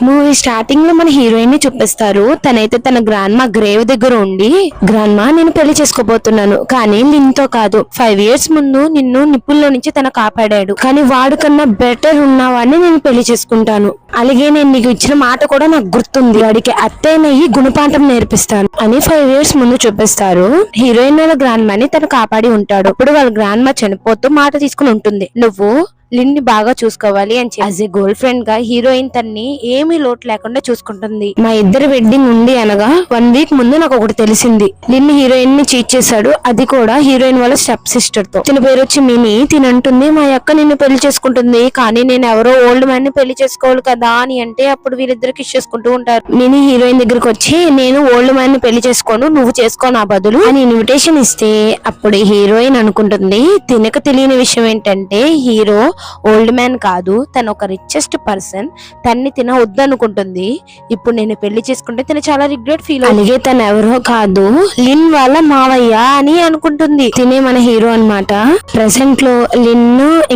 Movie starting లో మన heroine ని చూపిస్తారు. తనైతే తన గ్రాండ్ మా గ్రేవ్ దగ్గర ఉండి, గ్రాండ్ మా నేను పెళ్లి చేసుకోబోతున్నాను, కానీ నిన్నుతో కాదు, 5 years ముందు నిన్ను నిప్పుల్లో నుంచి తన కాపాడాడు, కానీ వాడు కన్నా బెటర్ ఉన్నవాడిని నేను పెళ్లి చేసుకుంటాను. అలాగే నేను నీకు ఇచ్చిన మాట కూడా నాకు గుర్తుంది, వాడికి అత్తయ్యనయ్యి గుణపాఠం నేర్పిస్తాను అని 5 years ముందు చూపిస్తారు. హీరోయిన్ వాళ్ళ గ్రాండ్ మాని తను కాపాడి ఉంటాడు. అప్పుడు వాళ్ళ గ్రాండ్ మా చనిపోతూ మాట తీసుకుని ఉంటుంది, నువ్వు లిన్ ని బాగా చూసుకోవాలి అని చెప్పి. యాజ్ ఏ గర్ల్ ఫ్రెండ్ గా హీరోయిన్ తన్ని ఏమీ లోటు లేకుండా చూసుకుంటుంది. మా ఇద్దరు వెడ్డింగ్ ఉంది అనగా 1 week ముందు నాకు ఒకటి తెలిసింది, లిన్ హీరోయిన్ ని చీట్ చేశాడు, అది కూడా హీరోయిన్ వాళ్ళ స్టెప్ సిస్టర్ తో. తిన పేరు వచ్చి మినీ. తినంటుంది మా అక్క నిన్ను పెళ్లి చేసుకుంటుంది, కానీ నేను ఎవరో ఓల్డ్ మ్యాన్ ని పెళ్లి చేసుకోవాలి కదా అని అంటే అప్పుడు వీరిద్దరు కిస్ చేసుకుంటూ ఉంటారు. మినీ హీరోయిన్ దగ్గరకు వచ్చి నేను ఓల్డ్ మ్యాన్ ని పెళ్లి చేసుకోను, నువ్వు చేసుకో నా బదులు అని ఇన్విటేషన్ ఇస్తే అప్పుడు హీరోయిన్ అనుకుంటుంది, తినక తెలియని విషయం ఏంటంటే హీరో ఓల్డ్ మ్యాన్ కాదు, తను ఒక రిచెస్ట్ పర్సన్, తన్ని తిన వద్దనుకుంటుంది. ఇప్పుడు నేను పెళ్లి చేసుకుంటే తను చాలా రిగ్రెట్ ఫీల్. అలాగే తను ఎవరో కాదు, లిన్ వాళ్ళ మావయ్య అని అనుకుంటుంది. తినే మన హీరో అన్నమాట. ప్రెసెంట్ లో లిన్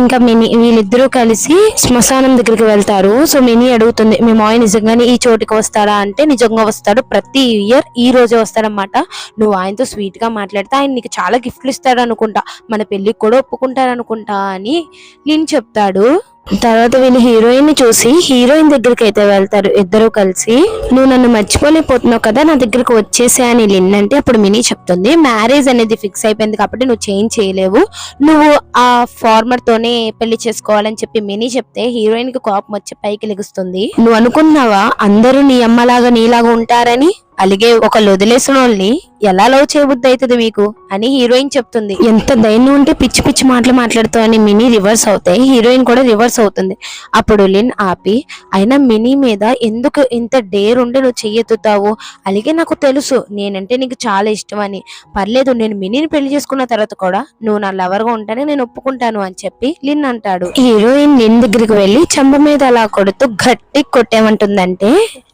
ఇంకా మినీ వీళ్ళిద్దరూ కలిసి శ్మశానం దగ్గరికి వెళ్తారు. సో మినీ అడుగుతుంది, మీ మావయ్య నిజంగానే ఈ చోటికి వస్తాడా అంటే నిజంగా వస్తాడు, ప్రతి ఇయర్ ఈ రోజే వస్తాడనమాట. నువ్వు ఆయనతో స్వీట్ గా మాట్లాడితే ఆయన నీకు చాలా గిఫ్ట్లు ఇస్తాడు అనుకుంటా, మన పెళ్లికి కూడా ఒప్పుకుంటాడు అనుకుంటా అని లిన్ చెప్తాడు. తర్వాత వీళ్ళు హీరోయిన్ ని చూసి హీరోయిన్ దగ్గరికి అయితే వెళ్తారు ఇద్దరు కలిసి. నువ్వు నన్ను మర్చిపోలేకపోతున్నావు కదా, నా దగ్గరకు వచ్చేసే అని లిన్ అంటే అప్పుడు మినీ చెప్తుంది, మ్యారేజ్ అనేది ఫిక్స్ అయిపోయింది కాబట్టి నువ్వు చేంజ్ చేయలేవు, నువ్వు ఆ ఫార్మర్ తోనే పెళ్లి చేసుకోవాలని చెప్పి మినీ చెప్తే హీరోయిన్ కి కోపం వచ్చి పైకి లెగుస్తుంది. నువ్వు అనుకున్నావా అందరూ నీ అమ్మలాగా నీలాగా ఉంటారని, అలాగే ఒకళ్ళు వదిలేసిన వాళ్ళని ఎలా లవ్ చేయబుద్ధి అవుతుంది మీకు అని హీరోయిన్ చెప్తుంది. ఎంత ధైర్యం ఉంటే పిచ్చి పిచ్చి మాటలు మాట్లాడుతావు అని మినీ రివర్స్ అవుతాయి, హీరోయిన్ కూడా రివర్స్ అవుతుంది. అప్పుడు లిన్ ఆపి, అయినా మినీ మీద ఎందుకు ఇంత డేర్ ఉండి నువ్వు చెయ్యెత్తుతావు, అలాగే నాకు తెలుసు నేనంటే నీకు చాలా ఇష్టం అని, పర్లేదు నేను మినీని పెళ్లి చేసుకున్న తర్వాత కూడా నువ్వు నా లవర్ గా ఉంటానే నేను ఒప్పుకుంటాను అని చెప్పి లిన్ అంటాడు. హీరోయిన్ లిన్ దగ్గరికి వెళ్లి చెంప మీద అలా కొడుతూ గట్టి కొట్టేమంటుందంటే,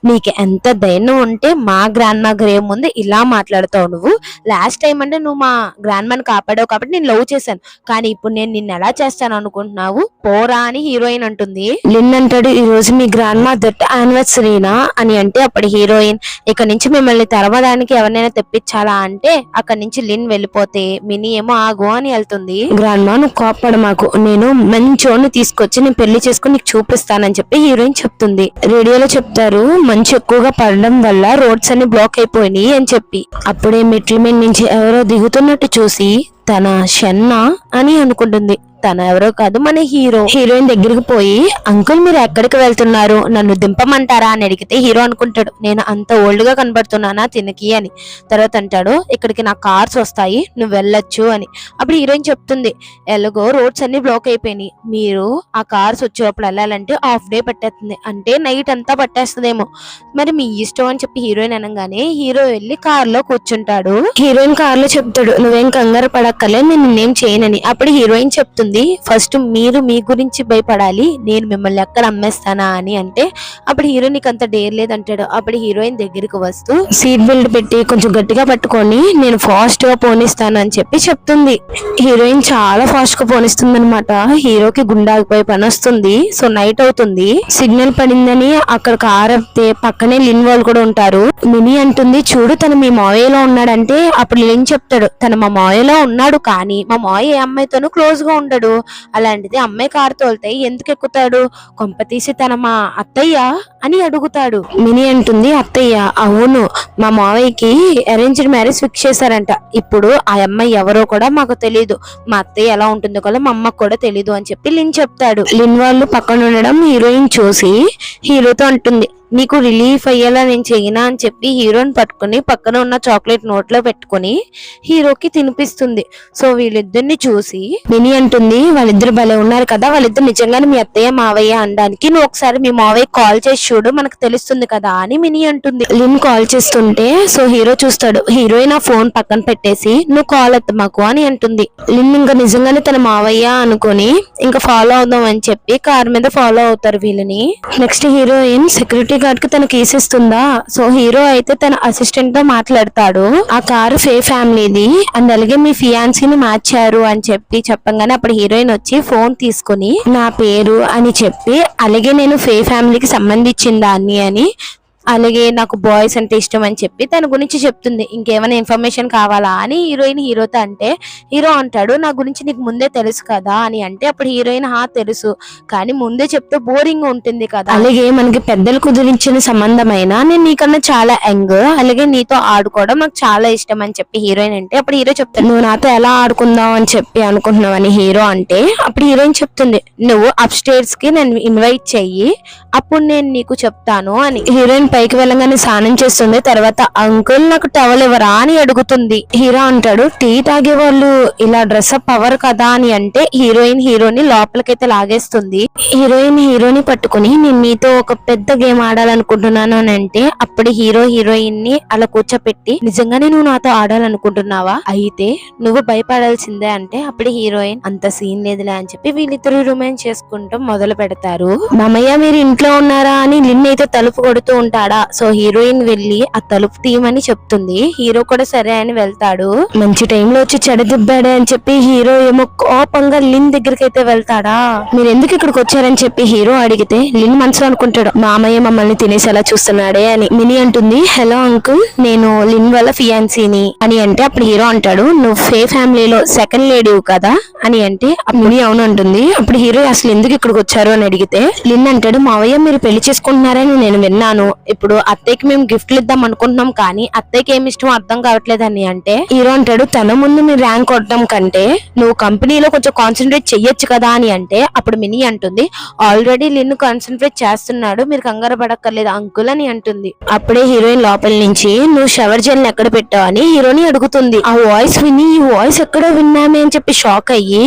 నీకు ఎంత ధైర్యం ఉంటే మా గ్రాండ్ మా గ్రేవ్ ముందు ఇలా మాట్లాడుతావు, నువ్వు లాస్ట్ టైం అంటే నువ్వు మా గ్రాండ్ మాని కాపాడావు కాబట్టి నేను లవ్ చేశాను, కానీ ఇప్పుడు నేను నిన్ను ఎలా చేస్తాను అనుకుంటున్నావు, పోరా అని హీరోయిన్ అంటుంది. లిన్ అంటాడు, ఈ రోజు మీ గ్రాండ్ మా దట్ యానివర్సరీనా అని అంటే అప్పుడు హీరోయిన్, ఇక్కడ నుంచి మిమ్మల్ని తెరవడానికి ఎవరినైనా తెప్పించాలా అంటే అక్కడి నుంచి లిన్ వెళ్ళిపోతే మినీ ఏమో ఆగు అని వెళ్తుంది. గ్రాండ్ మా నువ్వు కోప్పడ మాకు, నేను మంచోని తీసుకొచ్చి నేను పెళ్లి చేసుకుని నీకు చూపిస్తానని చెప్పి హీరోయిన్ చెప్తుంది. రేడియోలో చెప్తారు, మంచు ఎక్కువగా పడడం వల్ల రోడ్స్ అన్ని బ్లాక్ అయిపోయినాయి అని చెప్పి. అప్పుడే మెట్ల మీద నుంచి ఎవరో దిగుతున్నట్టు చూసి తన షన్న అని అనుకుంటుంది. తన ఎవరో కాదు మన హీరో. హీరోయిన్ దగ్గరికి పోయి, అంకుల్ మీరు ఎక్కడికి వెళ్తున్నారు, నన్ను దింపమంటారా అని అడిగితే హీరో అనుకుంటాడు, నేను అంత ఓల్డ్ గా కనబడుతున్నానా తినకి అని. తర్వాత అంటాడు, ఇక్కడికి నా కార్స్ వస్తాయి నువ్వు వెళ్ళొచ్చు అని. అప్పుడు హీరోయిన్ చెప్తుంది, ఎలాగో రోడ్స్ అన్ని బ్లాక్ అయిపోయినాయి, మీరు ఆ కార్స్ వచ్చేటప్పుడు వెళ్ళాలంటే హాఫ్ డే పట్టేస్తుంది, అంటే నైట్ అంతా పట్టేస్తుందేమో, మరి మీ ఇష్టం అని చెప్పి హీరోయిన్ అనగానే హీరో వెళ్ళి కార్ లో కూర్చుంటాడు. హీరోయిన్ కార్ లో చెప్తాడు, నువ్వేం కంగారు పడక్కలే, నేను నిన్నేం చేయనని. అప్పుడు హీరోయిన్ చెప్తుంది, ఫస్ట్ మీరు మీ గురించి భయపడాలి, నేను మిమ్మల్ని ఎక్కడ అమ్మేస్తానా అని అంటే అప్పుడు హీరో నీకు అంత డేర్ లేదంటాడు. అప్పుడు హీరోయిన్ దగ్గరికి వస్తూ సీట్ బెల్ట్ పెట్టి కొంచెం గట్టిగా పట్టుకొని నేను ఫాస్ట్ గా పోనిస్తాను అని చెప్పి చెప్తుంది. హీరోయిన్ చాలా ఫాస్ట్ గా పోనిస్తుంది అనమాట. హీరోకి గుండె ఆగిపోయి పని వస్తుంది. సో నైట్ అవుతుంది, సిగ్నల్ పడిందని అక్కడ కార్ ఆపితే పక్కనే లిన్ వాళ్ళు కూడా ఉంటారు. మినీ అంటుంది, చూడు తను మీ మావయ్యలో ఉన్నాడంటే అప్పుడు లిన్ చెప్తాడు, తను మా మావయ్యలో ఉన్నాడు కానీ మా మావయ్య ఏ అమ్మాయితోనూ క్లోజ్ గా ఉండడు, అలాంటిది అమ్మాయి కారు తోలితే ఎందుకు ఎక్కుతాడు, కొంపతీసి తన మా అత్తయ్య అని అడుగుతాడు. మినీ అంటుంది, అత్తయ్య అవును, మా మావయ్యకి అరేంజ్డ్ మ్యారేజ్ ఫిక్స్ చేశారంట, ఇప్పుడు ఆ అమ్మాయి ఎవరో కూడా మాకు తెలియదు, మా అత్తయ్య ఎలా ఉంటుందో కూడా మా అమ్మకు కూడా తెలీదు అని చెప్పి లిన్ చెప్తాడు. లిన్ వాళ్ళు పక్కన ఉండడం హీరోయిన్ చూసి హీరోతో అంటుంది, నీకు రిలీఫ్ అయ్యేలా నేను చెయ్యనా అని చెప్పి హీరోని పట్టుకుని పక్కన ఉన్న చాక్లెట్ నోట్లో పెట్టుకుని హీరోకి తినిపిస్తుంది. సో వీళ్ళిద్దరిని చూసి మినీ అంటుంది, వాళ్ళిద్దరు భలే ఉన్నారు కదా, వాళ్ళిద్దరు నిజంగానే మీ అత్తయ్య మావయ్య అనడానికి నువ్వు ఒకసారి మీ మావయ్య కాల్ చేసి చూడు మనకు తెలుస్తుంది కదా అని మినీ అంటుంది. లిన్ కాల్ చేస్తుంటే సో హీరో చూస్తాడు, హీరోయిన్ ఆ ఫోన్ పక్కన పెట్టేసి నువ్వు కాల్ ఎత్త మాకు అని అంటుంది. లిన్ ఇంకా నిజంగానే తన మావయ్య అనుకొని ఇంకా ఫాలో అవుదాం అని చెప్పి కార్ మీద ఫాలో అవుతారు వీళ్ళని. నెక్స్ట్ హీరోయిన్ సెక్యూరిటీ గార్డ్ కి తన కేసు ఇస్తుందా. సో హీరో అయితే తన అసిస్టెంట్ తో మాట్లాడతాడు, ఆ కారు ఫే ఫ్యామిలీది అండ్ అలాగే మీ ఫియాన్సీని మార్చారు అని చెప్పి చెప్పంగానే అప్పుడు హీరోయిన్ వచ్చి ఫోన్ తీసుకుని నా పేరు అని చెప్పి, అలాగే నేను ఫే ఫ్యామిలీకి సంబంధించి ఇచ్చిన దాన్ని అని. అలాగే నాకు బాయ్స్ అంటే ఇష్టం అని చెప్పి తన గురించి చెప్తుంది. ఇంకేమైనా ఇన్ఫర్మేషన్ కావాలా అని హీరోయిన్ హీరోతో అంటే, హీరో అంటాడు నా గురించి నీకు ముందే తెలుసు కదా అని అంటే, అప్పుడు హీరోయిన్ తెలుసు, కానీ ముందే చెప్తే బోరింగ్ ఉంటుంది కదా, అలాగే మనకి పెద్దలు కుదిరించిన సంబంధమైన నేను నీకన్నా చాలా యంగ్, అలాగే నీతో ఆడుకోవడం నాకు చాలా ఇష్టం అని చెప్పి హీరోయిన్ అంటే, అప్పుడు హీరో చెప్తాడు నువ్వు నాతో ఎలా ఆడుకుందాం అని చెప్పి అనుకుంటున్నావు అని హీరో అంటే, అప్పుడు హీరోయిన్ చెప్తుంది నువ్వు అప్ స్టేర్స్ కి నన్ను ఇన్వైట్ చెయ్యి, అప్పుడు నేను నీకు చెప్తాను అని. హీరోయిన్ పైకి వెళ్ళగానే స్నానం చేస్తుంది. తర్వాత అంకుల్ నాకు టవల్ ఇవ్వరా అని అడుగుతుంది. హీరో అంటాడు టీ తాగే వాళ్ళు ఇలా డ్రెస్ అప్ అవ్వరు కదా అని అంటే, హీరోయిన్ హీరోని లోపలికైతే లాగేస్తుంది. హీరోయిన్ హీరోని పట్టుకుని నేను నీతో ఒక పెద్ద గేమ్ ఆడాలనుకుంటున్నాను అని అంటే, అప్పుడు హీరో హీరోయిన్ ని అలా కూర్చోపెట్టి నిజంగానే నువ్వు నాతో ఆడాలనుకుంటున్నావా, అయితే నువ్వు భయపడాల్సిందే అంటే, అప్పుడు హీరోయిన్ అంత సీన్ లేదులే అని చెప్పి వీళ్ళిద్దరు రొమాన్స్ చేసుకుంటూ మొదలు పెడతారు. మామయ్య మీరు ఇంట్లో ఉన్నారా అని లిన్ అయితే తలుపు కొడుతూ ఉంటాడా. సో హీరోయిన్ వెళ్ళి ఆ తలుపు తీయమని చెప్తుంది. హీరో కూడా సరే అని వెళ్తాడు. మంచి టైంలో వచ్చి చెడదిబ్బాడే అని చెప్పి హీరో ఏమో కోపంగా లిన్ దగ్గరికి అయితే వెళ్తాడా. మీరు ఎందుకు ఇక్కడికి వచ్చారని చెప్పి హీరో అడిగితే లిన్ మనసులో అనుకుంటాడు మామయ్య మమ్మల్ని తినేసేలా చూస్తున్నాడే అని. మినీ అంటుంది హలో అంకుల్ నేను లిన్ వాళ్ళ ఫియాన్సీని అని అంటే, అప్పుడు హీరో అంటాడు నువ్వు ఫే ఫ్యామిలీలో సెకండ్ లేడీ కదా అని అంటే, మినీ అవును అంటుంది. అప్పుడు హీరో అసలు ఎందుకు ఇక్కడికి వచ్చారు అని అడిగితే లిన్ అంటాడు మావయ్య మీరు పెళ్లి చేసుకుంటున్నారని నేను విన్నాను, ఇప్పుడు అత్తయ్యకి మేము గిఫ్ట్లు ఇద్దాం అనుకుంటున్నాం కానీ అత్తయ్యకి ఏమి ఇష్టం అర్థం కావట్లేదని అంటే, హీరో అంటాడు తన ముందు మీరు ర్యాంక్ కొట్టడం కంటే నువ్వు కంపెనీలో కొంచెం కాన్సన్ట్రేట్ చెయ్యొచ్చు కదా అని అంటే, అప్పుడు మినీ అంటుంది ఆల్రెడీ లిన్ కాన్సన్ట్రేట్ చేస్తున్నాడు మీరు కంగారు పడక్కర్లేదు అంకుల్ అని అంటుంది. అప్పుడే హీరోయిన్ లోపల నుంచి నువ్వు షవర్ జెల్ ఎక్కడ పెట్టావు అని హీరోని అడుగుతుంది. ఆ వాయిస్ విని ఈ వాయిస్ ఎక్కడో విన్నామే అని చెప్పి షాక్ అయ్యి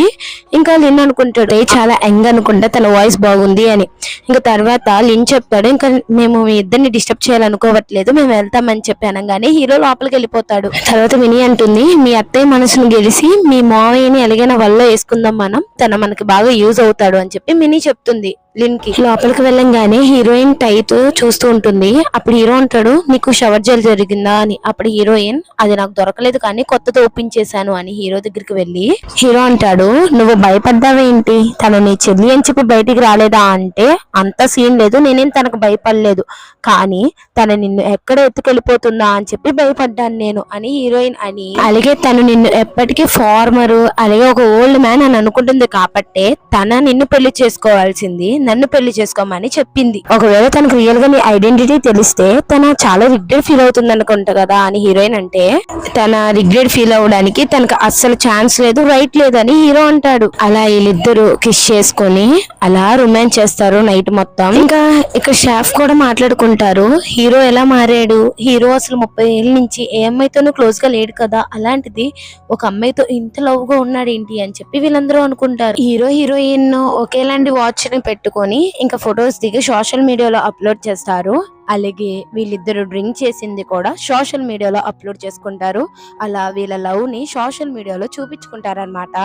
ఇంకా లిన్ అనుకుంటాడు చాలా యంగ్ అనుకుంటా తన వాయిస్ బాగుంది అని. ఇంకా తర్వాత లిన్ చెప్తాడు ఇంకా మేము మీ ఇద్దరిని డిస్టర్బ్ చేయాలనుకోవట్లేదు మేము వెళ్తామని చెప్పి అనగానే హీరో లోపలికి వెళ్ళిపోతాడు. తర్వాత మినీ అంటుంది మీ అత్తయ్య మనసును గెలిచి మీ మావయ్యని ఎలాగైనా వల్ల వేసుకుందాం మనం, తన మనకి బాగా యూజ్ అవుతాడు అని చెప్పి మినీ చెప్తుంది లిన్ కి. లోపలికి వెళ్ళంగానే హీరోయిన్ టైతో చూస్తూ ఉంటుంది. అప్పుడు హీరో అంటాడు నీకు షవర్ జెల్ జరిగిందా అని. అప్పుడు హీరోయిన్ అది నాకు దొరకలేదు కానీ కొత్తతో ఓపెన్ చేశాను అని హీరో దగ్గరికి వెళ్ళి హీరో అంటాడు నువ్వు భయపడ్డావేంటి, తను నీ చెల్లి అని చెప్పి బయటికి రాలేదా అంటే, అంత సీన్ లేదు నేనేం తనకు భయపడలేదు కానీ తన నిన్ను ఎక్కడ ఎత్తుకెళ్ళిపోతుందా అని చెప్పి భయపడ్డాను నేను అని హీరోయిన్ అని. అలాగే తను నిన్ను ఎప్పటికీ ఫార్మరు అలాగే ఒక ఓల్డ్ మ్యాన్ అని అనుకుంటుంది కాబట్టి తన నిన్ను పెళ్లి చేసుకోవాల్సింది నన్ను పెళ్లి చేసుకోమని చెప్పింది. ఒకవేళ తనకు రియల్ గా నీ ఐడెంటిటీ తెలిస్తే తన చాలా రిగ్రెట్ ఫీల్ అవుతుంది అనుకుంటా కదా అని హీరోయిన్ అంటే, తన రిగ్రెట్ ఫీల్ అవడానికి తనకు అస్సలు ఛాన్స్ లేదు రైట్ లేదని హీరో అంటాడు. అలా వీళ్ళిద్దరు కిస్ చేసుకొని అలా రొమాన్స్ చేస్తారు నైట్ మొత్తం. ఇంకా ఇక్కడ షాఫ్ కూడా మాట్లాడుకుంటారు హీరో ఎలా మారాడు, హీరో అసలు 30 ఏళ్ళ నుంచి ఏ అమ్మాయితోనూ క్లోజ్ గా లేడు కదా, అలాంటిది ఒక అమ్మాయితో ఇంత లవ్ గా ఉన్నాడు ఏంటి అని చెప్పి వీళ్ళందరూ అనుకుంటారు. హీరో హీరోయిన్ ఒకేలాంటి వాచ్ ని పెట్టుకొని ఇంకా ఫొటోస్ దిగి సోషల్ మీడియాలో అప్లోడ్ చేస్తారు. అలాగే వీళ్ళిద్దరు డ్రింక్ చేసింది కూడా సోషల్ మీడియాలో అప్లోడ్ చేసుకుంటారు. అలా వీళ్ళ లవ్ ని సోషల్ మీడియాలో చూపించుకుంటారనమాట,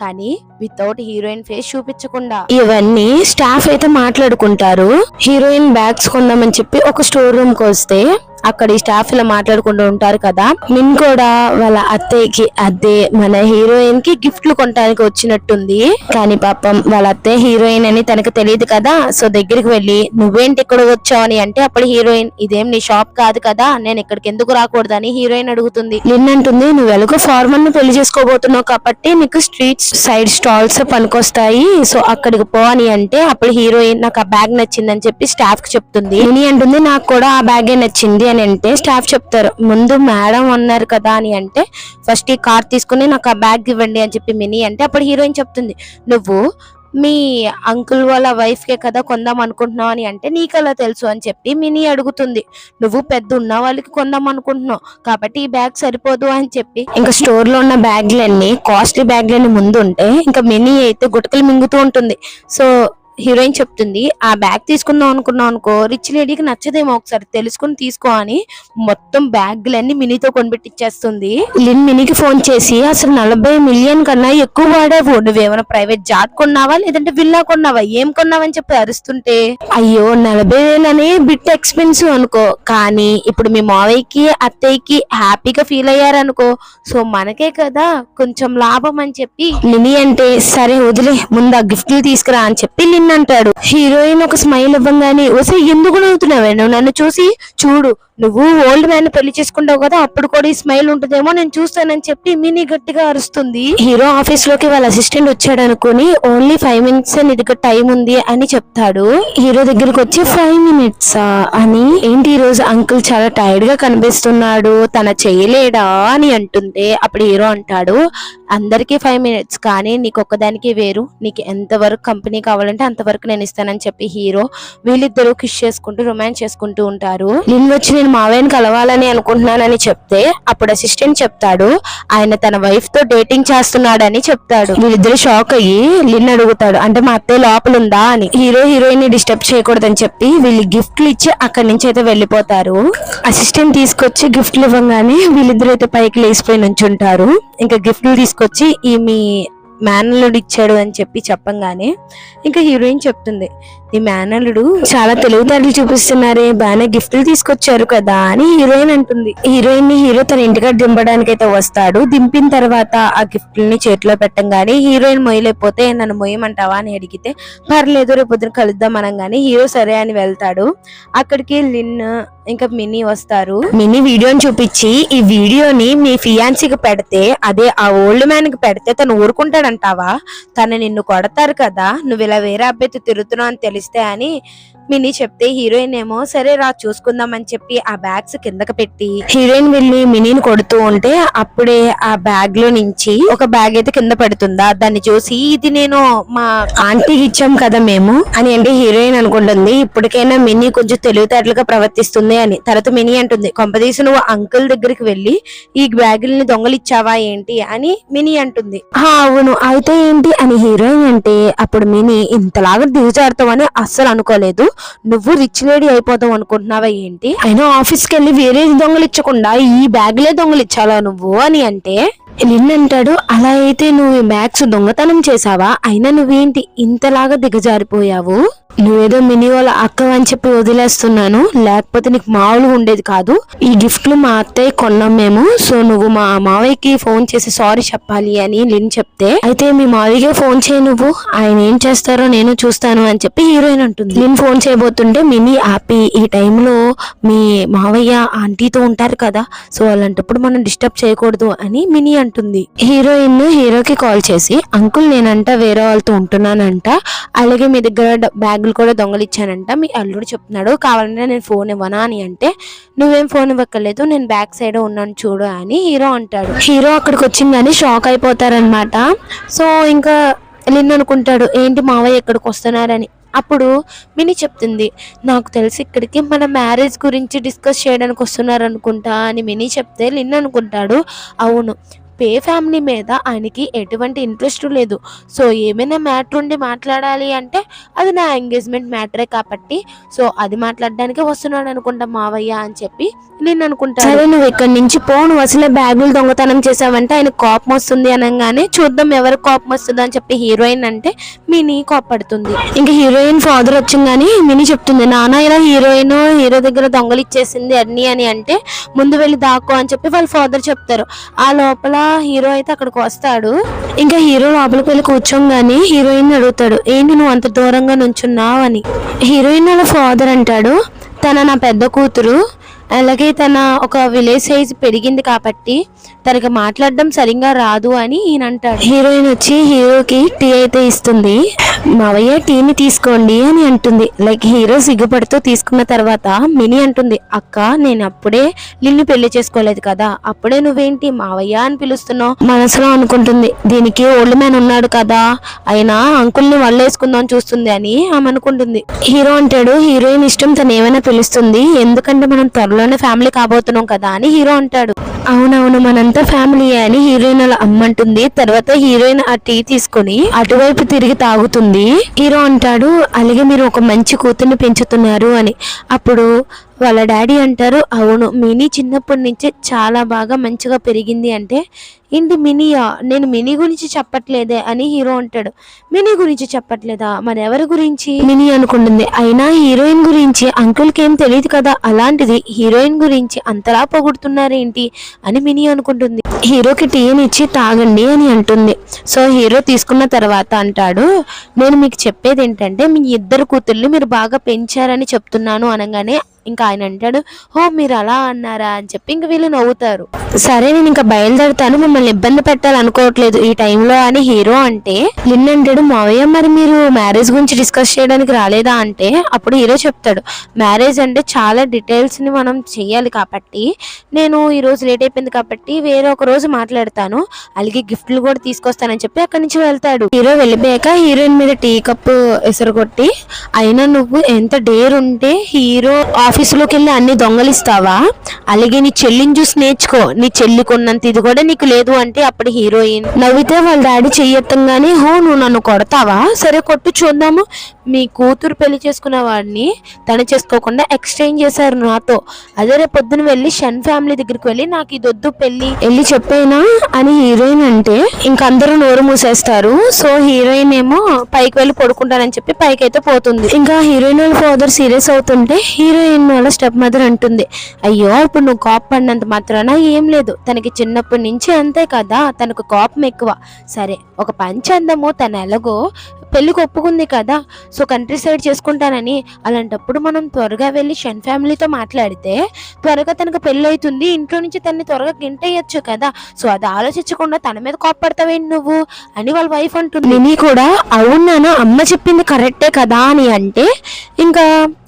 కానీ వితౌట్ హీరోయిన్ ఫేస్ చూపించకుండా. ఇవన్నీ స్టాఫ్ అయితే మాట్లాడుకుంటారు. హీరోయిన్ బ్యాగ్స్ కొందామని చెప్పి ఒక స్టోర్ రూమ్ కి వస్తే అక్కడ ఈ స్టాఫ్ ఇలా మాట్లాడుకుంటూ ఉంటారు కదా. మిన్ కూడా వాళ్ళ అత్తయ్యకి అదే మన హీరోయిన్ కి గిఫ్ట్లు కొనడానికి వచ్చినట్టుంది, కానీ పాపం వాళ్ళ అత్తయ్య హీరోయిన్ అని తనకు తెలియదు కదా. సో దగ్గరికి వెళ్ళి నువ్వేంటి ఇక్కడ వచ్చావు అని అంటే, అప్పుడు హీరోయిన్ ఇదేం నీ షాప్ కాదు కదా నేను ఇక్కడికి ఎందుకు రాకూడదని హీరోయిన్ అడుగుతుంది. లిన్ అంటుంది నువ్వు ఎలాగో ఫార్మర్ ను పెళ్లి చేసుకోబోతున్నావు కాబట్టి నీకు స్ట్రీట్ సైడ్ స్టాల్స్ పనికొస్తాయి సో అక్కడికి పో అని అంటే, అప్పుడు హీరోయిన్ నాకు ఆ బ్యాగ్ నచ్చిందని చెప్పి స్టాఫ్ కి చెప్తుంది. మినీ అంటుంది నాకు కూడా ఆ బ్యాగే నచ్చింది అని అంటే, స్టాఫ్ చెప్తారు ముందు మేడం అన్నారు కదా అని అంటే, ఫస్ట్ ఈ కార్ తీసుకుని నాకు ఆ బ్యాగ్ ఇవ్వండి అని చెప్పి మినీ అంటే, అప్పుడు హీరోయిన్ చెప్తుంది నువ్వు మీ అంకుల్ వాళ్ళ వైఫ్ కే కదా కొందాం అనుకుంటున్నావు అని అంటే, నీకలా తెలుసు అని చెప్పి మినీ అడుగుతుంది. నువ్వు పెద్ద ఉన్న వాళ్ళకి కొందాం అనుకుంటున్నావు కాబట్టి ఈ బ్యాగ్ సరిపోదు అని చెప్పి ఇంకా స్టోర్ లో ఉన్న బ్యాగ్లన్నీ కాస్ట్లీ బ్యాగ్లన్నీ ముందు ఉంటే ఇంకా మినీ అయితే గుటకలు మింగుతూ ఉంటుంది. సో హీరోయిన్ చెప్తుంది ఆ బ్యాగ్ తీసుకుందాం అనుకున్నావు అనుకో రిచ్ లేడీకి నచ్చదేమో ఒకసారి తెలుసుకుని తీసుకో అని మొత్తం బ్యాగ్లన్నీ మినీతో కొనిపెట్టిచ్చేస్తుంది. లిన్ మినీకి ఫోన్ చేసి అసలు 40 మిలియన్ కన్నా ఎక్కువ వాడావు, నువ్వేమైనా ప్రైవేట్ జాట్ కొన్నావా లేదంటే విల్లా కొన్నావా ఏం కొన్నావని చెప్పి అరుస్తుంటే, అయ్యో 40,000 అనే బిట్ ఎక్స్పెన్సివ్ అనుకో కానీ ఇప్పుడు మీ మావయ్యకి అత్తయ్యకి హ్యాపీగా ఫీల్ అయ్యారనుకో సో మనకే కదా కొంచెం లాభం అని చెప్పి మినీ అంటే సరే వదిలే ముందు ఆ గిఫ్ట్లు తీసుకురా అని చెప్పి లిన్ లిన్ అంటాడు. హీరోయిన్ ఒక స్మైల్ ఇవ్వంగానే వస్తే ఎందుకు నవ్వుతున్నావే నువ్వు నన్ను చూసి, చూడు నువ్వు ఓల్డ్ మ్యాన్ పెళ్లి చేసుకుంటావు కదా అప్పుడు కూడా ఈ స్మైల్ ఉంటుందేమో నేను చూస్తానని చెప్పి మినీ గట్టిగా అరుస్తుంది. హీరో ఆఫీస్ లోకి వాళ్ళ అసిస్టెంట్ వచ్చాడు అనుకుని ఓన్లీ 5 minutes నీ దగ్గర టైం ఉంది అని చెప్తాడు. హీరో దగ్గరకు వచ్చి 5 minutes అని, ఏంటి ఈ రోజు అంకుల్ చాలా టైర్డ్ గా కనిపిస్తున్నాడు తన చేయలేడా అని అంటుంటే అప్పుడు హీరో అంటాడు, అందరికీ 5 minutes కానీ నీకు ఒక్కదానికి వేరు, నీకు ఎంతవరకు కంపెనీ కావాలంటే అంతవరకు నేను ఇస్తానని చెప్పి హీరో వీళ్ళిద్దరూ కిస్ చేసుకుంటూ రొమాన్స్ చేసుకుంటూ ఉంటారు. లిన్ వచ్చి నేను మావయ్యని కలవాలని అనుకుంటున్నానని చెప్తే అప్పుడు అసిస్టెంట్ చెప్తాడు ఆయన తన వైఫ్ తో డేటింగ్ చేస్తున్నాడని చెప్తాడు. వీళ్ళిద్దరు షాక్ అయ్యి లిన్ అడుగుతాడు అంటే మా అత్తయ్య లోపల ఉందా అని. హీరో హీరోయిన్ ని డిస్టర్బ్ చేయకూడదని చెప్పి వీళ్ళు గిఫ్ట్లు ఇచ్చి అక్కడి నుంచి అయితే వెళ్ళిపోతారు. అసిస్టెంట్ తీసుకొచ్చి గిఫ్ట్లు ఇవ్వగానే వీళ్ళిద్దరు అయితే పైకి లేచిపోయి నుంచుంటారు. ఇంకా గిఫ్ట్లు తీసుకొచ్చి ఈ మీ మేనల్లుడు ఇచ్చాడు అని చెప్పి చెప్పంగానే ఇంకా హీరోయిన్ చెప్తుంది ఈ మేనల్లుడు చాలా తెలివితేటలు చూపిస్తున్నారే బాగానే గిఫ్ట్లు తీసుకొచ్చారు కదా అని హీరోయిన్ అంటుంది. హీరోయిన్ ని హీరో తన ఇంటికి దింపడానికి అయితే వస్తాడు. దింపిన తర్వాత ఆ గిఫ్ట్లని చేతిలో పెట్టంగానే హీరోయిన్ మొయ్యలేకపోతే నన్ను మొయ్యమంటావా అని అడిగితే పర్లేదు రేపు పొద్దున కలుద్దాం అనగానే హీరో సరే అని వెళ్తాడు. అక్కడికి లిన్ ఇంకా మినీ వస్తారు. మినీ వీడియోని చూపించి ఈ వీడియోని మీ ఫియాన్సీకి పెడితే అదే ఆ ఓల్డ్ మ్యాన్ కి పెడితే తను ఊరుకుంటాడంటావా, తను నిన్ను కొడతారు కదా నువ్వు ఇలా వేరే అబ్బాయితో తిరుగుతున్నావు అని తెలిస్తే అని మినీ చెప్తే హీరోయిన్ ఏమో సరే రా చూసుకుందాం అని చెప్పి ఆ బ్యాగ్స్ కిందకి పెట్టి హీరోయిన్ వెళ్ళి మినీని కొడుతూ ఉంటే అప్పుడే ఆ బ్యాగ్ లో నుంచి ఒక బ్యాగ్ అయితే కింద పడుతుందా, దాన్ని చూసి ఇది నేను మా ఆంటీకి ఇచ్చాం కదా మేము అని అంటే హీరోయిన్ అనుకుంటుంది ఇప్పటికైనా మినీ కొంచెం తెలివితేటలుగా ప్రవర్తిస్తుంది అని. తర్వాత మినీ అంటుంది కొంపదీసి నువ్వు అంకుల్ దగ్గరికి వెళ్ళి ఈ బ్యాగుల్ని దొంగలిచ్చావా ఏంటి అని మినీ అంటుంది. అవును అయితే ఏంటి అని హీరోయిన్ అంటే అప్పుడు మినీ ఇంతలాగా దిగజారుతావని అస్సలు అనుకోలేదు, నువ్వు రిచ్ లేడీ అయిపోతావు అనుకుంటున్నావా ఏంటి, అయినా ఆఫీస్కి వెళ్ళి వేరే దొంగలిచ్చకుండా ఈ బ్యాగ్లే దొంగలిచ్చాలా నువ్వు అని అంటే లిన్ అంటాడు అలా అయితే నువ్వు ఈ బ్యాగ్స్ దొంగతనం చేసావా, అయినా నువ్వేంటి ఇంతలాగా దిగజారిపోయావు, నువ్వేదో మినీ వాళ్ళ అక్క అని చెప్పి వదిలేస్తున్నాను లేకపోతే నీకు మామూలుగా ఉండేది కాదు, ఈ గిఫ్ట్లు మా అత్తయ్య కొన్నాం మేము, సో నువ్వు మా మావయ్యకి ఫోన్ చేసి సారీ చెప్పాలి అని లిన్ చెప్తే అయితే మీ మావయ్యకే ఫోన్ చేయి నువ్వు ఆయన ఏం చేస్తారో నేను చూస్తాను అని చెప్పి హీరోయిన్ అంటుంది. లిన్ ఫోన్ చేయబోతుంటే మినీ ఆపి ఈ టైంలో మీ మావయ్య ఆంటీతో ఉంటారు కదా సో అలాంటప్పుడు మనం డిస్టర్బ్ చేయకూడదు అని మినీ అంటుంది. హీరోయిన్ హీరోకి కాల్ చేసి అంకుల్ నేనంట వేరే వాళ్ళతో ఉంటున్నానంట అలాగే మీ దగ్గర బ్యాగులు కూడా దొంగలిచ్చానంట మీ అల్లుడు చెప్తున్నాడు కావాలంటే నేను ఫోన్ ఇవ్వనా అని అంటే నువ్వేం ఫోన్ ఇవ్వక్కర్లేదు నేను బ్యాక్ సైడ్ ఉన్నాను చూడు అని హీరో అంటాడు. హీరో అక్కడికి వచ్చిందని షాక్ అయిపోతారనమాట. సో ఇంకా లిన్ అనుకుంటాడు ఏంటి మావయ్య ఎక్కడికి వస్తున్నారని. అప్పుడు మినీ చెప్తుంది నాకు తెలిసి ఇక్కడికి మన మ్యారేజ్ గురించి డిస్కస్ చేయడానికి వస్తున్నారు అనుకుంటా అని మినీ చెప్తే లిన్ అనుకుంటాడు అవును పే ఫ్యామిలీ మీద ఆయనకి ఎటువంటి ఇంట్రెస్ట్ లేదు, సో ఏమైనా మ్యాటర్ ఉండి మాట్లాడాలి అంటే అది నా ఎంగేజ్మెంట్ మ్యాటరే కాబట్టి సో అది మాట్లాడడానికి వస్తున్నాడు అనుకుంటా మావయ్య అని చెప్పి నేను అనుకుంటాను. సరే నువ్వు ఇక్కడి నుంచి పో, నువ్వు అసలే బ్యాగులు దొంగతనం చేసావంటే ఆయన కోపం వస్తుంది అనగానే చూద్దాం ఎవరు కోపం వస్తుందో అని చెప్పి హీరోయిన్ అంటే మినీ కోపడుతుంది. ఇంకా హీరోయిన్ ఫాదర్ వచ్చిందని మినీ చెప్తుంది నాన్న ఇలా హీరోయిన్ హీరో దగ్గర దొంగలు ఇచ్చేసింది అన్ని అని అంటే ముందు వెళ్ళి దాక్కో అని చెప్పి వాళ్ళ ఫాదర్ చెప్తారు. ఆ లోపల హీరో అయితే అక్కడికి వస్తాడు. ఇంకా హీరో లోపలికి వెళ్ళి కూర్చోగానే హీరోయిన్ అడుగుతాడు ఏంటి నువ్వు అంత దూరంగా నుంచున్నావు అని. హీరోయిన్ వాళ్ళ ఫాదర్ అంటాడు తన నా పెద్ద కూతురు అలాగే తన ఒక విలేజ్ సైజ్ పెరిగింది కాబట్టి తనకి మాట్లాడడం సరిగ్గా రాదు అని ఈయన అంటాడు. హీరోయిన్ వచ్చి హీరోకి టీ అయితే ఇస్తుంది. మావయ్య టీని తీసుకోండి అని అంటుంది. లైక్ హీరో సిగ్గుపడుతూ తీసుకున్న తర్వాత మినీ అంటుంది అక్క నేను అప్పుడే నిన్ను పెళ్లి చేసుకోలేదు కదా అప్పుడే నువ్వేంటి మావయ్య అని పిలుస్తున్నావు. మనసులో అనుకుంటుంది దీనికి ఓల్డ్ మ్యాన్ ఉన్నాడు కదా అయినా అంకుల్ని వల్లేసుకుందాం చూస్తుంది అని ఆమె అనుకుంటుంది. హీరో అంటాడు హీరోయిన్ ఇష్టం తను ఏమైనా పిలుస్తుంది ఎందుకంటే మనం త్వరలోనే ఫ్యామిలీ కాబోతున్నాం కదా అని హీరో అంటాడు. అవునవును మనంతా ఫ్యామిలీ అని హీరోయిన్ అలా అమ్మంటుంది. తర్వాత హీరోయిన్ ఆ టీ తీసుకుని అటువైపు తిరిగి తాగుతుంది. హీరో అంటాడు అలాగే మీరు ఒక మంచి కూతుర్ని పెంచుతున్నారు అని. అప్పుడు వాళ్ళ డాడీ అంటారు, అవును మినీ చిన్నప్పటి నుంచే చాలా బాగా మంచిగా పెరిగింది అంటే, ఏంటి మినీయా, నేను మినీ గురించి చెప్పట్లేదే అని హీరో అంటాడు. మినీ గురించి చెప్పట్లేదా, మరి ఎవరి గురించి? మినీ అనుకుంటుంది. అయినా హీరోయిన్ గురించి అంకుల్కి ఏం తెలియదు కదా, అలాంటిది హీరోయిన్ గురించి అంతలా పొగుడుతున్నారేంటి అని మినీ అనుకుంటుంది. హీరోకి టీని ఇచ్చి తాగండి అని అంటుంది. సో హీరో తీసుకున్న తర్వాత అంటాడు, నేను మీకు చెప్పేది ఏంటంటే మీ ఇద్దరు కూతుర్ని మీరు బాగా పెంచారని చెప్తున్నాను అనగానే ఇంకా ఆయన అంటాడు, ఓ మీరు అలా అన్నారా అని చెప్పి ఇంక వీళ్ళు నవ్వుతారు. సరే నేను ఇంకా బయలుదేరుతాను, మిమ్మల్ని ఇబ్బంది పెట్టాలనుకోవట్లేదు ఈ టైంలో అని హీరో అంటే, లిన్ అంటాడు, మావయ్య మరి మీరు మ్యారేజ్ గురించి డిస్కస్ చేయడానికి రాలేదా అంటే, అప్పుడు హీరో చెప్తాడు, మ్యారేజ్ అంటే చాలా డీటెయిల్స్ ని మనం చెయ్యాలి కాబట్టి నేను ఈ రోజు లేట్ అయిపోయింది కాబట్టి వేరే ఒక రోజు మాట్లాడతాను, అలాగే గిఫ్ట్లు కూడా తీసుకొస్తానని చెప్పి అక్కడి నుంచి వెళ్తాడు. హీరో వెళ్ళిపోయాక హీరోయిన్ మీద టీ కప్పు ఎసరుకొట్టి, అయినా నువ్వు ఎంత డేర్ ఉంటే హీరో ఆఫీసులోకి వెళ్ళి అన్ని దొంగలిస్తావా, అలాగే నీ చెల్లిని చూసి నేర్చుకో, నీ చెల్లి కొన్నంత ఇది కూడా నీకు లేదు అంటే అప్పుడు హీరోయిన్ నవ్వితే వాళ్ళ డాడీ చెయ్యొత్తంగానే, హో నువ్వు నన్ను కొడతావా, సరే కొట్టు చూద్దాము, మీ కూతురు పెళ్లి చేసుకున్న వాడిని తను చేసుకోకుండా ఎక్స్చేంజ్ చేశారు నాతో, అదే రేపు పొద్దున వెళ్ళి షన్ ఫ్యామిలీ దగ్గరికి వెళ్ళి నాకు ఇది వద్దు పెళ్లి వెళ్ళి చెప్పేనా అని హీరోయిన్ అంటే ఇంక అందరూ నోరు మూసేస్తారు. సో హీరోయిన్ ఏమో పైకి వెళ్ళి పడుకుంటానని చెప్పి పైకి అయితే పోతుంది. ఇంకా హీరోయిన్ వాళ్ళ ఫాదర్ సీరియస్ అవుతుంటే హీరోయిన్ వాళ్ళ స్టెప్ మదర్ అంటుంది, అయ్యో ఇప్పుడు నువ్వు కోప పడినంత మాత్రాన ఏం లేదు, తనకి చిన్నప్పటి నుంచి అంతే కదా, తనకు కోపం ఎక్కువ. సరే ఒక పంచందము తన ఎలాగో పెళ్లికి ఒప్పుకుంది కదా, సో కంట్రీ సైడ్ చేసుకుంటానని, అలాంటప్పుడు మనం త్వరగా వెళ్ళి షన్ ఫ్యామిలీతో మాట్లాడితే త్వరగా తనకు పెళ్లి అవుతుంది, ఇంట్లో నుంచి తనని త్వరగా గింటేయచ్చు కదా, సో అది ఆలోచించకుండా తన మీద కోపడతావేంటి నువ్వు అని వాళ్ళ వైఫ్ అంటుంది. మినీ కూడా అవునాను అమ్మ చెప్పింది కరెక్టే కదా అని అంటే ఇంకా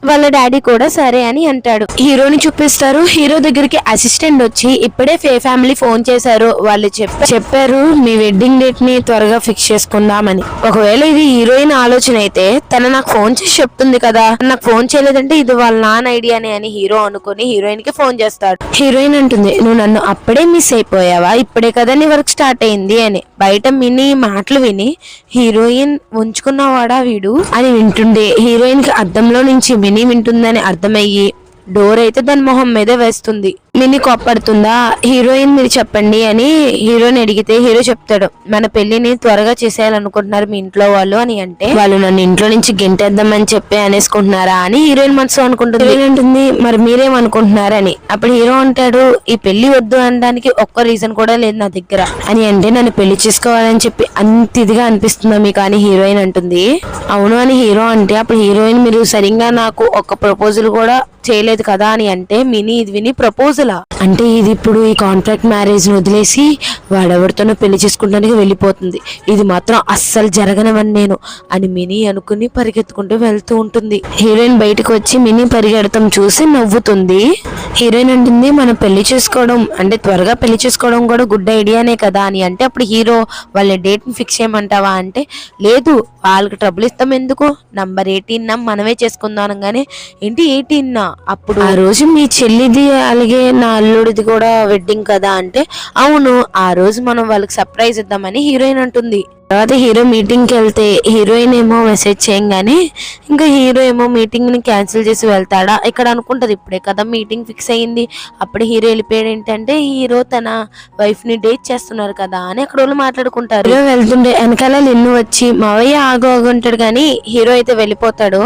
వాళ్ళ డాడీ కూడా సరే అని అంటాడు. హీరోని చూపిస్తారు. హీరో దగ్గరికి అసిస్టెంట్ వచ్చి, ఇప్పుడే ఫే ఫ్యామిలీ ఫోన్ చేశారు, వాళ్ళు చెప్పారు మీ వెడ్డింగ్ డేట్ ని త్వరగా ఫిక్స్ చేసుకుందామని. ఒకవేళ ఇది హీరోయిన్ ఆలోచన అయితే తన నాకు ఫోన్ చేసి చెప్తుంది కదా, నాకు ఫోన్ చేయలేదంటే ఇది వాళ్ళ నాన్న ఐడియానే అని హీరో అనుకుని హీరోయిన్ కి ఫోన్ చేస్తాడు. హీరోయిన్ అంటుంది, నువ్వు నన్ను అప్పుడే మిస్ అయిపోయావా, ఇప్పుడే కదా నీ వర్క్ స్టార్ట్ అయింది అని. బయట మినీ మాటలు విని హీరోయిన్ ఉంచుకున్నవాడా వీడు అని వింటుండే హీరోయిన్ కి అద్దంలో నుంచి మినీ వింటుందని అర్థమయ్యి డోర్ అయితే దాని మొహం మీదే వేస్తుంది. మినీ కోప్పడుతుందా, హీరోయిన్ మీరు చెప్పండి అని హీరోని అడిగితే హీరో చెప్తాడు, మన పెళ్లిని త్వరగా చేసేయాలనుకుంటున్నారు మీ ఇంట్లో వాళ్ళు అని అంటే, వాళ్ళు నన్ను ఇంట్లో నుంచి గెంటేద్దామని చెప్పి అనేసుకుంటున్నారా అని హీరోయిన్ మనసు అనుకుంటుంది. హీరోయిన్ అంటుంది, మరి మీరేమనుకుంటున్నారని. అప్పుడు హీరో అంటాడు, ఈ పెళ్లి వద్దు అనడానికి ఒక్క రీజన్ కూడా లేదు నా దగ్గర అని అంటే, నన్ను పెళ్లి చేసుకోవాలని చెప్పి అంత ఇదిగా అనిపిస్తుందా మీకు అని హీరోయిన్ అంటుంది. అవును అని హీరో అంటే, అప్పుడు హీరోయిన్ మీరు సరిగ్గా నాకు ఒక ప్రపోజల్ కూడా చేయలేదు కదా అని అంటే, మినీ ఇది విని ప్రపోజలా అంటే ఇది ఇప్పుడు ఈ కాంట్రాక్ట్ మ్యారేజ్ ని వదిలేసి వాడెవరితోనో పెళ్లి చేసుకుంటానికి వెళ్ళిపోతుంది, ఇది మాత్రం అస్సలు జరగనవని నేను అని మినీ అనుకుని పరిగెత్తుకుంటూ వెళ్తూ ఉంటుంది. హీరోయిన్ బయటకు వచ్చి మినీ పరిగెడతాం చూసి నవ్వుతుంది. హీరోయిన్ అంటుంది, మనం పెళ్లి చేసుకోవడం అంటే త్వరగా పెళ్లి చేసుకోవడం కూడా గుడ్ ఐడియానే కదా అని అంటే, అప్పుడు హీరో వాళ్ళ డేట్ ని ఫిక్స్ చేయమంటావా అంటే, లేదు వాళ్ళకి ట్రబుల్ ఇస్తాం ఎందుకు, నంబర్ 18 మనమే చేసుకుందాం అనగానే, ఏంటి 18 అప్పుడు ఆ రోజు మీ చెల్లిది అలాగే నా అల్లుడిది కూడా వెడ్డింగ్ కదా అంటే, అవును ఆ రోజు మనం వాళ్ళకి సర్ప్రైజ్ ఇద్దామని హీరోయిన్ అంటుంది. తర్వాత హీరో మీటింగ్ కి వెళ్తే హీరోయిన్ ఏమో మెసేజ్ చేయంగానే ఇంకా హీరో ఏమో మీటింగ్ ని క్యాన్సిల్ చేసి వెళ్తాడా, ఇక్కడ అనుకుంటది ఇప్పుడే కదా మీటింగ్ ఫిక్స్ అయ్యింది, అప్పుడు హీరో వెళ్ళిపోయాడు ఏంటంటే హీరో తన వైఫ్ ని డేట్ చేస్తున్నారు కదా అని అక్కడ వాళ్ళు మాట్లాడుకుంటారు. హీరో వెళ్తుండే వెనకాల లిన్ను వచ్చి మావయ్య ఆగుంటాడు కానీ హీరో అయితే వెళ్ళిపోతాడు.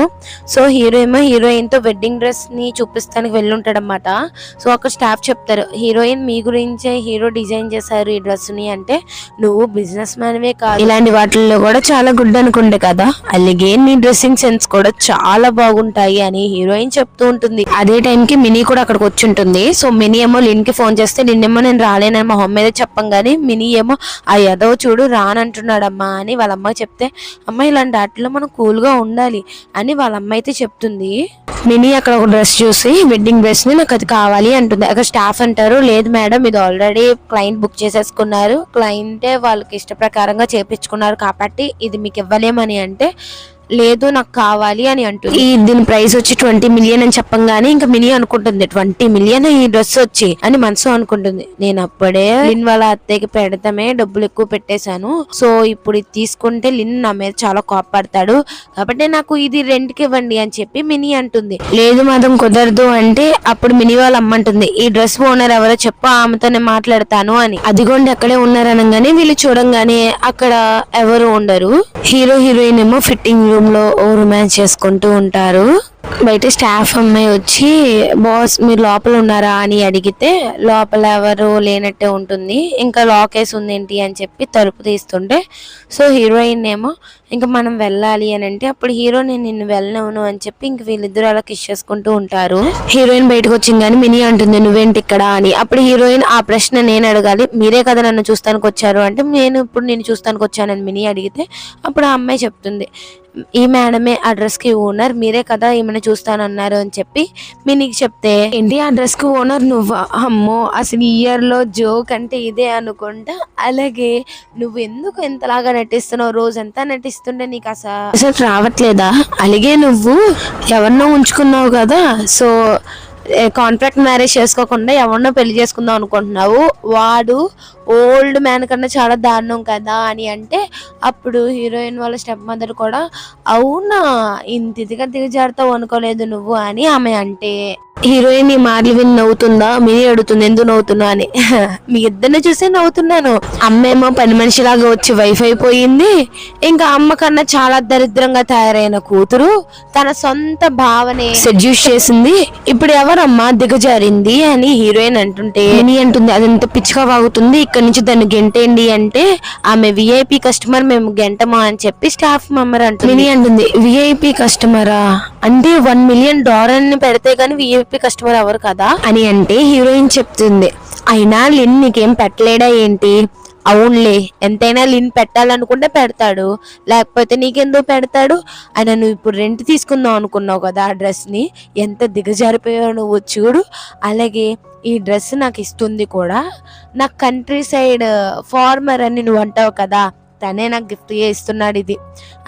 సో హీరో ఏమో హీరోయిన్ తో వెడ్డింగ్ డ్రెస్ ని చూపిస్తానికి వెళ్ళుంటాడు అనమాట. సో అక్కడ స్టాఫ్ చెప్తారు, హీరోయిన్ మీ గురించే హీరో డిజైన్ చేశారు ఈ డ్రెస్ ని అంటే, నువ్వు బిజినెస్ మ్యాన్వే కాదు ఇలాంటి వాటిల్లో కూడా చాలా గుడ్ అనుకుంటే కదా, అలాగే నీ డ్రెస్సింగ్ సెన్స్ కూడా చాలా బాగుంటాయి అని హీరోయిన్ చెప్తూ ఉంటుంది. అదే టైం కి మినీ కూడా అక్కడికి వచ్చి ఉంటుంది. సో మినీ ఏమో లిన్ కి ఫోన్ చేస్తే లిన్ ఏమో నేను రాలేనని మా హోమ్ మీద చెప్పంగానే మినీ ఏమో ఆ ఎదవ చూడు రానంటున్నాడమ్మా అని వాళ్ళ అమ్మ చెప్తే, అమ్మ ఇలాంటి వాటిలో మనం కూల్ గా ఉండాలి అని వాళ్ళ అమ్మ అయితే చెప్తుంది. మినీ అక్కడ ఒక డ్రెస్ చూసి వెడ్డింగ్ డ్రెస్ ని నాకు అది కావాలి అంటుంది. అక్కడ స్టాఫ్ అంటారు, లేదు మేడం ఇది ఆల్రెడీ క్లయింట్ బుక్ చేసేసుకున్నారు, క్లయింటే వాళ్ళకి ఇష్ట ప్రకారంగా చేపించుకున్నారు కాబట్టి ఇది మీకు ఇవ్వలేమని అంటే, లేదు నాకు కావాలి అని అంటుంది. దీని ప్రైస్ వచ్చి 20 మిలియన్ అని చెప్పంగానే ఇంకా మినీ అనుకుంటుంది 20 మిలియన్ ఈ డ్రెస్ వచ్చి అని మనసు అనుకుంటుంది. నేను అప్పుడే లిన్ వాళ్ళ అత్తయ్యకి పెడతామే డబ్బులు ఎక్కువ పెట్టేశాను, సో ఇప్పుడు ఇది తీసుకుంటే లిన్ నా మీద చాలా కోపడతాడు, కాబట్టి నాకు ఇది రెంట్కి ఇవ్వండి అని చెప్పి మినీ అంటుంది. లేదు మాత్రం కుదరదు అంటే అప్పుడు మినీ వాళ్ళ అమ్మంటుంది ఈ డ్రెస్ ఓనర్ ఎవరో చెప్పు, ఆమెతోనే మాట్లాడతాను అని. అదిగోండి అక్కడే ఉన్నారు అనగానే వీళ్ళు చూడంగానే అక్కడ ఎవరు ఉండరు. హీరో హీరోయిన్ ఏమో ఫిట్టింగ్ రూమ్ లో రొమాన్స్ చేసుకుంటూ ఉంటారు. బయట స్టాఫ్ అమ్మాయి వచ్చి బాస్ మీరు లోపల ఉన్నారా అని అడిగితే లోపల ఎవరు లేనట్టే ఉంటుంది, ఇంకా లాక్ వేసి ఉంది ఏంటి అని చెప్పి తలుపు తీస్తుంటే సో హీరోయిన్ ఏమో ఇంకా మనం వెళ్ళాలి అని అంటే అప్పుడు హీరో నేను నిన్ను వెళ్ళను అని చెప్పి ఇంక వీళ్ళిద్దరు అలా కిస్ చేసుకుంటూ ఉంటారు. హీరోయిన్ బయటకు వచ్చింది కానీ మినీ అంటుంది నువ్వేంటి ఇక్కడ అని. అప్పుడు హీరోయిన్ ఆ ప్రశ్న నేను అడగాలి, మీరే కదా నన్ను చూస్తానికి వచ్చారు అంటే నేను ఇప్పుడు నేను చూస్తానికి వచ్చానని మినీ అడిగితే అప్పుడు ఆ అమ్మాయి చెప్తుంది ఈ మేడమే ఆ డ్రెస్ కి ఓనర్, మీరే కదా ఏమైనా చూస్తానన్నారు అని చెప్పి మినీకి చెప్తే ఏంటి ఆ డ్రెస్ కి ఓనర్ నువ్వా, అమ్మో అసలు ఈ ఇయర్ లో జోక్ అంటే ఇదే అనుకుంటా. అలాగే నువ్వు ఎందుకు ఎంతలాగా నటిస్తున్నావు, రోజంతా నటిస్తుంటే నీకు అసలు రావట్లేదా, అలాగే నువ్వు ఎవరినో ఉంచుకున్నావు కదా, సో కాంట్రాక్ట్ మ్యారేజ్ చేసుకోకుండా ఎవరినో పెళ్లి చేసుకుందాం అనుకుంటున్నావు, వాడు ఓల్డ్ మ్యాన్ కన్నా చాలా దారుణం కదా అని అంటే అప్పుడు హీరోయిన్ వాళ్ళ స్టెప్ మదర్ కూడా అవునా ఇంత ఇదిగా దిగజారుతావు అనుకోలేదు నువ్వు అని ఆమె అంటే హీరోయిన్ ఈ మాటలు విని నవ్వుతుందా, మినీ అడుగుతుంది ఎందుకు నవ్వుతున్నా అని. మీ ఇద్దరిని చూసే నవ్వుతున్నాను. అమ్మేమో పని మనిషిలాగా వచ్చి వైఫ్ అయిపోయింది, ఇంకా అమ్మ కన్నా చాలా దరిద్రంగా తయారైన కూతురు తన సొంత భావనే సెడ్యూస్ చేసింది, ఇప్పుడు ఎవరమ్మా దిగజారింది అని హీరోయిన్ అంటుంటే మినీ అంటుంది అదంత పిచ్చిగా వాగుతుంది, ఇక్కడ నుంచి దాన్ని గెంటేయండి అంటే ఆమె విఐపి కస్టమర్ మేము గెంటమా అని చెప్పి స్టాఫ్ మెంబర్ అంటుంది. మినీ అంటుంది విఐపి కస్టమరా అంటే $1 మిలియన్ పెడితే గానీ విఐపి కస్టమర్ ఎవరు కదా అని అంటే హీరోయిన్ చెప్తుంది అయినా లిన్ నీకేం పెట్టలేడా ఏంటి, అవునులే ఎంతైనా లిన్ పెట్టాలనుకుంటే పెడతాడు, లేకపోతే నీకెందుకు పెడతాడు, ఆయన నువ్వు ఇప్పుడు రెంట్ తీసుకుందాం అనుకున్నావు కదా ఆ డ్రెస్ ని, ఎంత దిగజారిపోయావు నువ్వు చూడు, అలాగే ఈ డ్రెస్ నాకు ఇస్తుంది కూడా నాకు కంట్రీ సైడ్ ఫార్మర్ అని నువ్వు అంటావు కదా తనే నాకు గిఫ్ట్ ఇస్తున్నాడు ఇది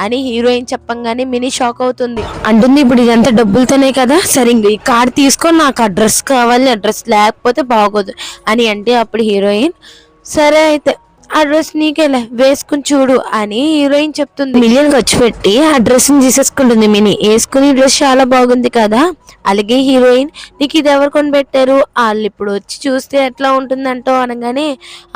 అని హీరోయిన్ చెప్పంగానే మినీ షాక్ అవుతుంది. అంటుంది ఇప్పుడు ఇదంతా డబ్బులతోనే కదా, సరే ఈ కార్డ్ తీసుకొని నాకు ఆ డ్రెస్ కావాలి, ఆ డ్రెస్ లేకపోతే బాగోదు అని అంటే అప్పుడు హీరోయిన్ సరే అయితే ఆ డ్రెస్ నీకేలే వేసుకుని చూడు అని హీరోయిన్ చెప్తుంది. $1 మిలియన్ ఖర్చు పెట్టి ఆ డ్రెస్ ని తీసేసుకుంటుంది మినీ, వేసుకుని డ్రెస్ చాలా బాగుంది కదా, అలాగే హీరోయిన్ నీకు ఇది ఎవరు కొనిపెట్టారు, వాళ్ళు ఇప్పుడు వచ్చి చూస్తే ఎట్లా ఉంటుందంటో అనగానే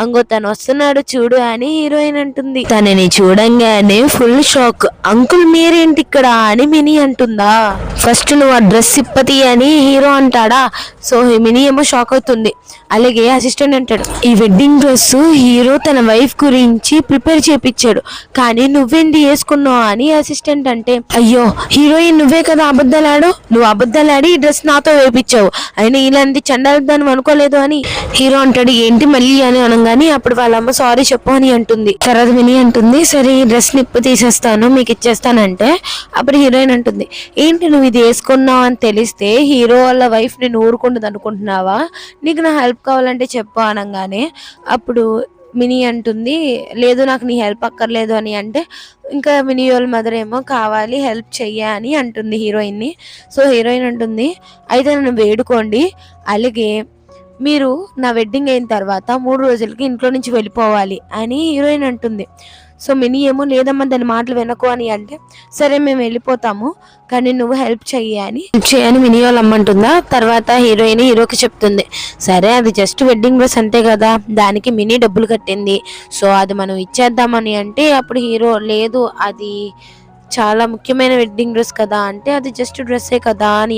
అంగో తను వస్తున్నాడు చూడు అని హీరోయిన్ అంటుంది. తనని చూడంగానే ఫుల్ షాక్, అంకుల్ మీరేంటి ఇక్కడ అని మినీ అంటుందా, ఫస్ట్ నువ్వు ఆ డ్రెస్ ఇప్పతి అని హీరో అంటాడా, సో మినీ ఏమో షాక్ అవుతుంది. అలాగే అసిస్టెంట్ అంటాడు ఈ వెడ్డింగ్ డ్రెస్ హీరో తన వైఫ్ గురించి ప్రిపేర్ చేపించాడు కానీ నువ్వేంటి వేసుకున్నావు అని అసిస్టెంట్ అంటే అయ్యో హీరోయిన్ నువ్వే కదా అబద్ధాలాడు, నువ్వు అబద్ధాలాడి ఈ డ్రెస్ నాతో వేపించావు, అయినా ఇలాంటి చండాలని అనుకోలేదు అని హీరో అంటాడు ఏంటి మళ్ళీ అని అనగానే అప్పుడు వాళ్ళమ్మ సారీ చెప్పు అని అంటుంది. తర్వాత మినీ అంటుంది సరే ఈ డ్రెస్ నిప్పు తీసేస్తాను మీకు ఇచ్చేస్తానంటే అప్పుడు హీరోయిన్ అంటుంది ఏంటి నువ్వు ఇది వేసుకున్నావు అని తెలిస్తే హీరో వాళ్ళ వైఫ్ నేను ఊరుకుంటుంది అనుకుంటున్నావా, నీకు నా హెల్ప్ కావాలంటే చెప్పు అనగానే అప్పుడు మినీ అంటుంది లేదు నాకు నీ హెల్ప్ అక్కర్లేదు అని అంటే ఇంకా మినీ వాళ్ళ మదర్ ఏమో కావాలి హెల్ప్ చెయ్య అని అంటుంది హీరోయిన్ని. సో హీరోయిన్ అంటుంది అయితే నన్ను వేడుకోండి, అలాగే మీరు నా వెడ్డింగ్ అయిన తర్వాత 3 రోజులకి ఇంట్లో నుంచి వెళ్ళిపోవాలి అని హీరోయిన్ అంటుంది. సో మినీ ఏమో లేదమ్మా దాని మాటలు వినకు అని అంటే సరే మేము వెళ్ళిపోతాము కానీ నువ్వు హెల్ప్ చేయని మినీ వాళ్ళు అమ్మంటుందా. తర్వాత హీరోయిన్ హీరోకి చెప్తుంది సరే అది జస్ట్ వెడ్డింగ్ డ్రెస్ అంతే కదా దానికి మినీ డబ్బులు కట్టింది సో అది మనం ఇచ్చేద్దామని అంటే అప్పుడు హీరో లేదు అది చాలా ముఖ్యమైన వెడ్డింగ్ డ్రెస్ కదా అంటే అది జస్ట్ డ్రెస్సే కదా అని